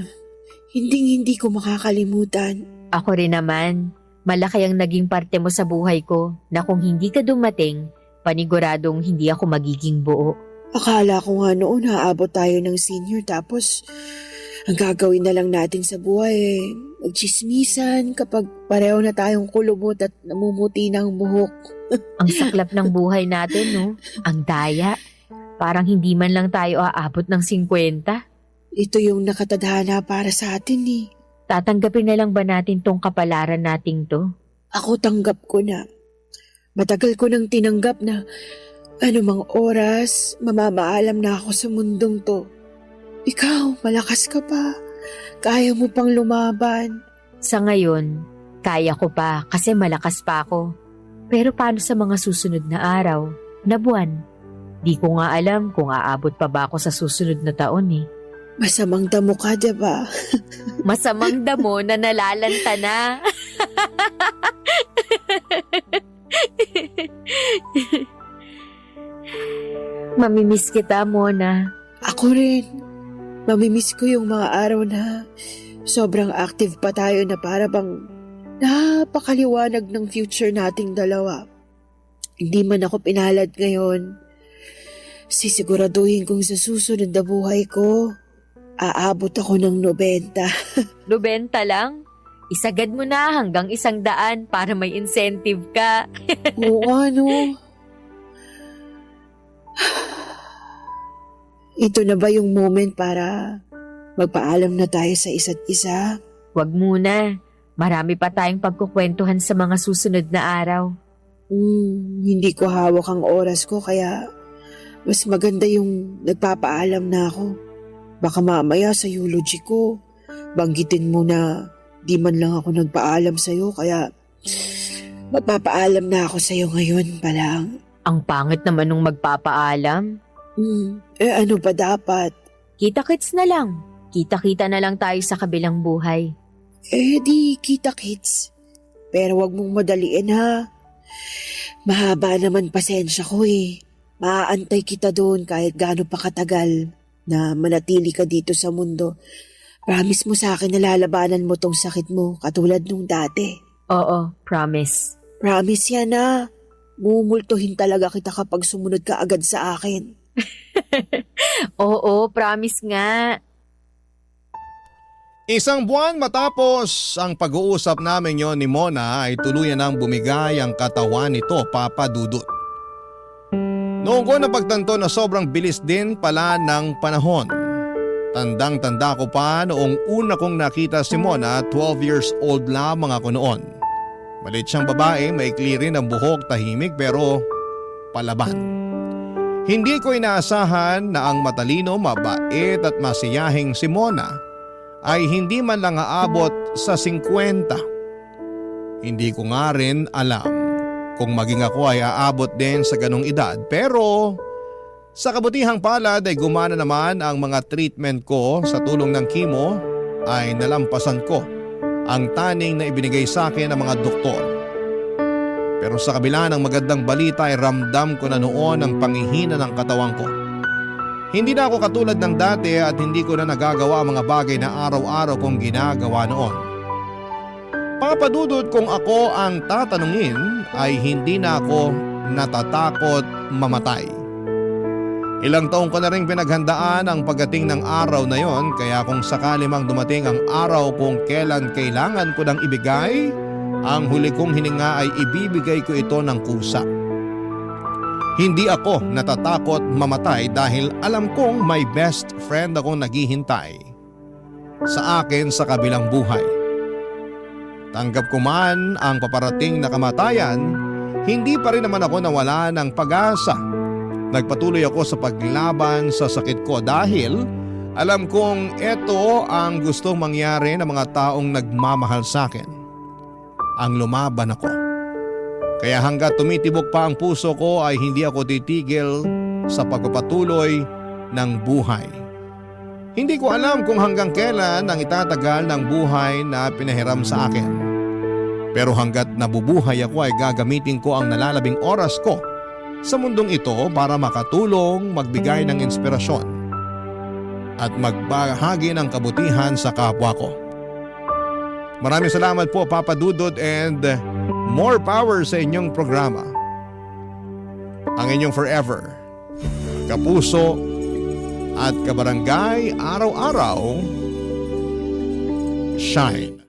hindi ko makakalimutan. Ako rin naman, malaki ang naging parte mo sa buhay ko na kung hindi ka dumating, paniguradong hindi ako magiging buo. Akala ko nga noon haabot tayo ng senior tapos ang gagawin na lang natin sa buhay magchismisan kapag pareho na tayong kulubot at namumuti ng buhok. Ang saklap ng buhay natin, no? Ang daya. Parang hindi man lang tayo aabot ng 50. Ito yung nakatadhana para sa atin eh. Tatanggapin na lang ba natin tong kapalaran nating to? Ako tanggap ko na. Matagal ko nang tinanggap na anumang oras, mamamaalam na ako sa mundong to. Ikaw, malakas ka pa. Kaya mo pang lumaban. Sa ngayon, kaya ko pa kasi malakas pa ako. Pero paano sa mga susunod na araw, na buwan? Di ko nga alam kung aabot pa ba ako sa susunod na taon eh. Masamang damo ka, diba? Masamang damo na nalalanta na. Mamimiss kita, Mona. Ako rin. Mamimiss ko yung mga araw na sobrang active pa tayo na para bang napakaliwanag ng future nating dalawa. Hindi man ako pinalad ngayon. Sisiguraduhin kong sa susunod na buhay ko, aabot ako ng 90. 90 lang? Isagad mo na hanggang 100 para may incentive ka. Oo, ano? Ito na ba yung moment para magpaalam na tayo sa isa't isa? Huwag muna. Marami pa tayong pagkukwentuhan sa mga susunod na araw. Hindi ko hawak ang oras ko kaya mas maganda yung nagpapaalam na ako. Baka mamaya sa eulogy ko, banggitin mo na di man lang ako nagpaalam sa'yo kaya magpapaalam na ako sa'yo ngayon pa lang. Ang pangit naman nung magpapaalam. Ano pa dapat? Kita-kits na lang. Kita-kita na lang tayo sa kabilang buhay. Di kita-kits. Pero wag mong madaliin ha. Mahaba naman pasensya ko eh. Maaantay kita doon kahit gaano pa katagal na manatili ka dito sa mundo. Promise mo sa akin na lalabanan mo tong sakit mo katulad nung dati. Oo, promise. Promise yan ha. Mumultuhin talaga kita kapag sumunod ka agad sa akin. Oo, promise nga. Isang buwan matapos ang pag-uusap namin yon ni Mona ay tuluyan nang bumigay ang katawan nito, Papa Dudut. Noong ko napagtanto na sobrang bilis din pala ng panahon. Tandang-tanda ko pa noong una kong nakita si Mona, 12 years old lamang ako noon. Maliit siyang babae, maikli rin ang buhok, tahimik pero palaban. Hindi ko inaasahan na ang matalino, mabait at masiyahing si Mona ay hindi man lang aabot sa 50. Hindi ko nga rin alam kung maging ako ay aabot din sa ganong edad. Pero sa kabutihang palad ay gumana naman ang mga treatment ko sa tulong ng chemo ay nalampasan ko ang taning na ibinigay sa akin ng mga doktor. Pero sa kabila ng magandang balita ay ramdam ko na noon ang panghihina ng katawan ko. Hindi na ako katulad ng dati at hindi ko na nagagawa ang mga bagay na araw-araw kong ginagawa noon. Papadudod kung ako ang tatanungin ay hindi na ako natatakot mamatay. Ilang taong ko na rin pinaghandaan ang pagdating ng araw na yon, kaya kung sakali mang dumating ang araw kung kailan kailangan ko nang ibigay, ang huli kong hininga ay ibibigay ko ito ng kusa. Hindi ako natatakot mamatay dahil alam kong may best friend akong naghihintay sa akin sa kabilang buhay. Tanggap ko man ang paparating na kamatayan, hindi pa rin naman ako nawala ng pag-asa. Nagpatuloy ako sa paglaban sa sakit ko dahil alam kong ito ang gustong mangyari ng mga taong nagmamahal sa akin. Ang lumaban ako. Kaya hanggat tumitibok pa ang puso ko ay hindi ako titigil sa pagpapatuloy ng buhay. Hindi ko alam kung hanggang kailan ang itatagal ng buhay na pinahiram sa akin. Pero hanggat nabubuhay ako ay gagamitin ko ang nalalabing oras ko sa mundong ito para makatulong, magbigay ng inspirasyon at magbahagi ng kabutihan sa kapwa ko. Maraming salamat po Papa Dudut and more power sa inyong programa. Ang inyong forever, kapuso at kabarangay, araw-araw, Shine.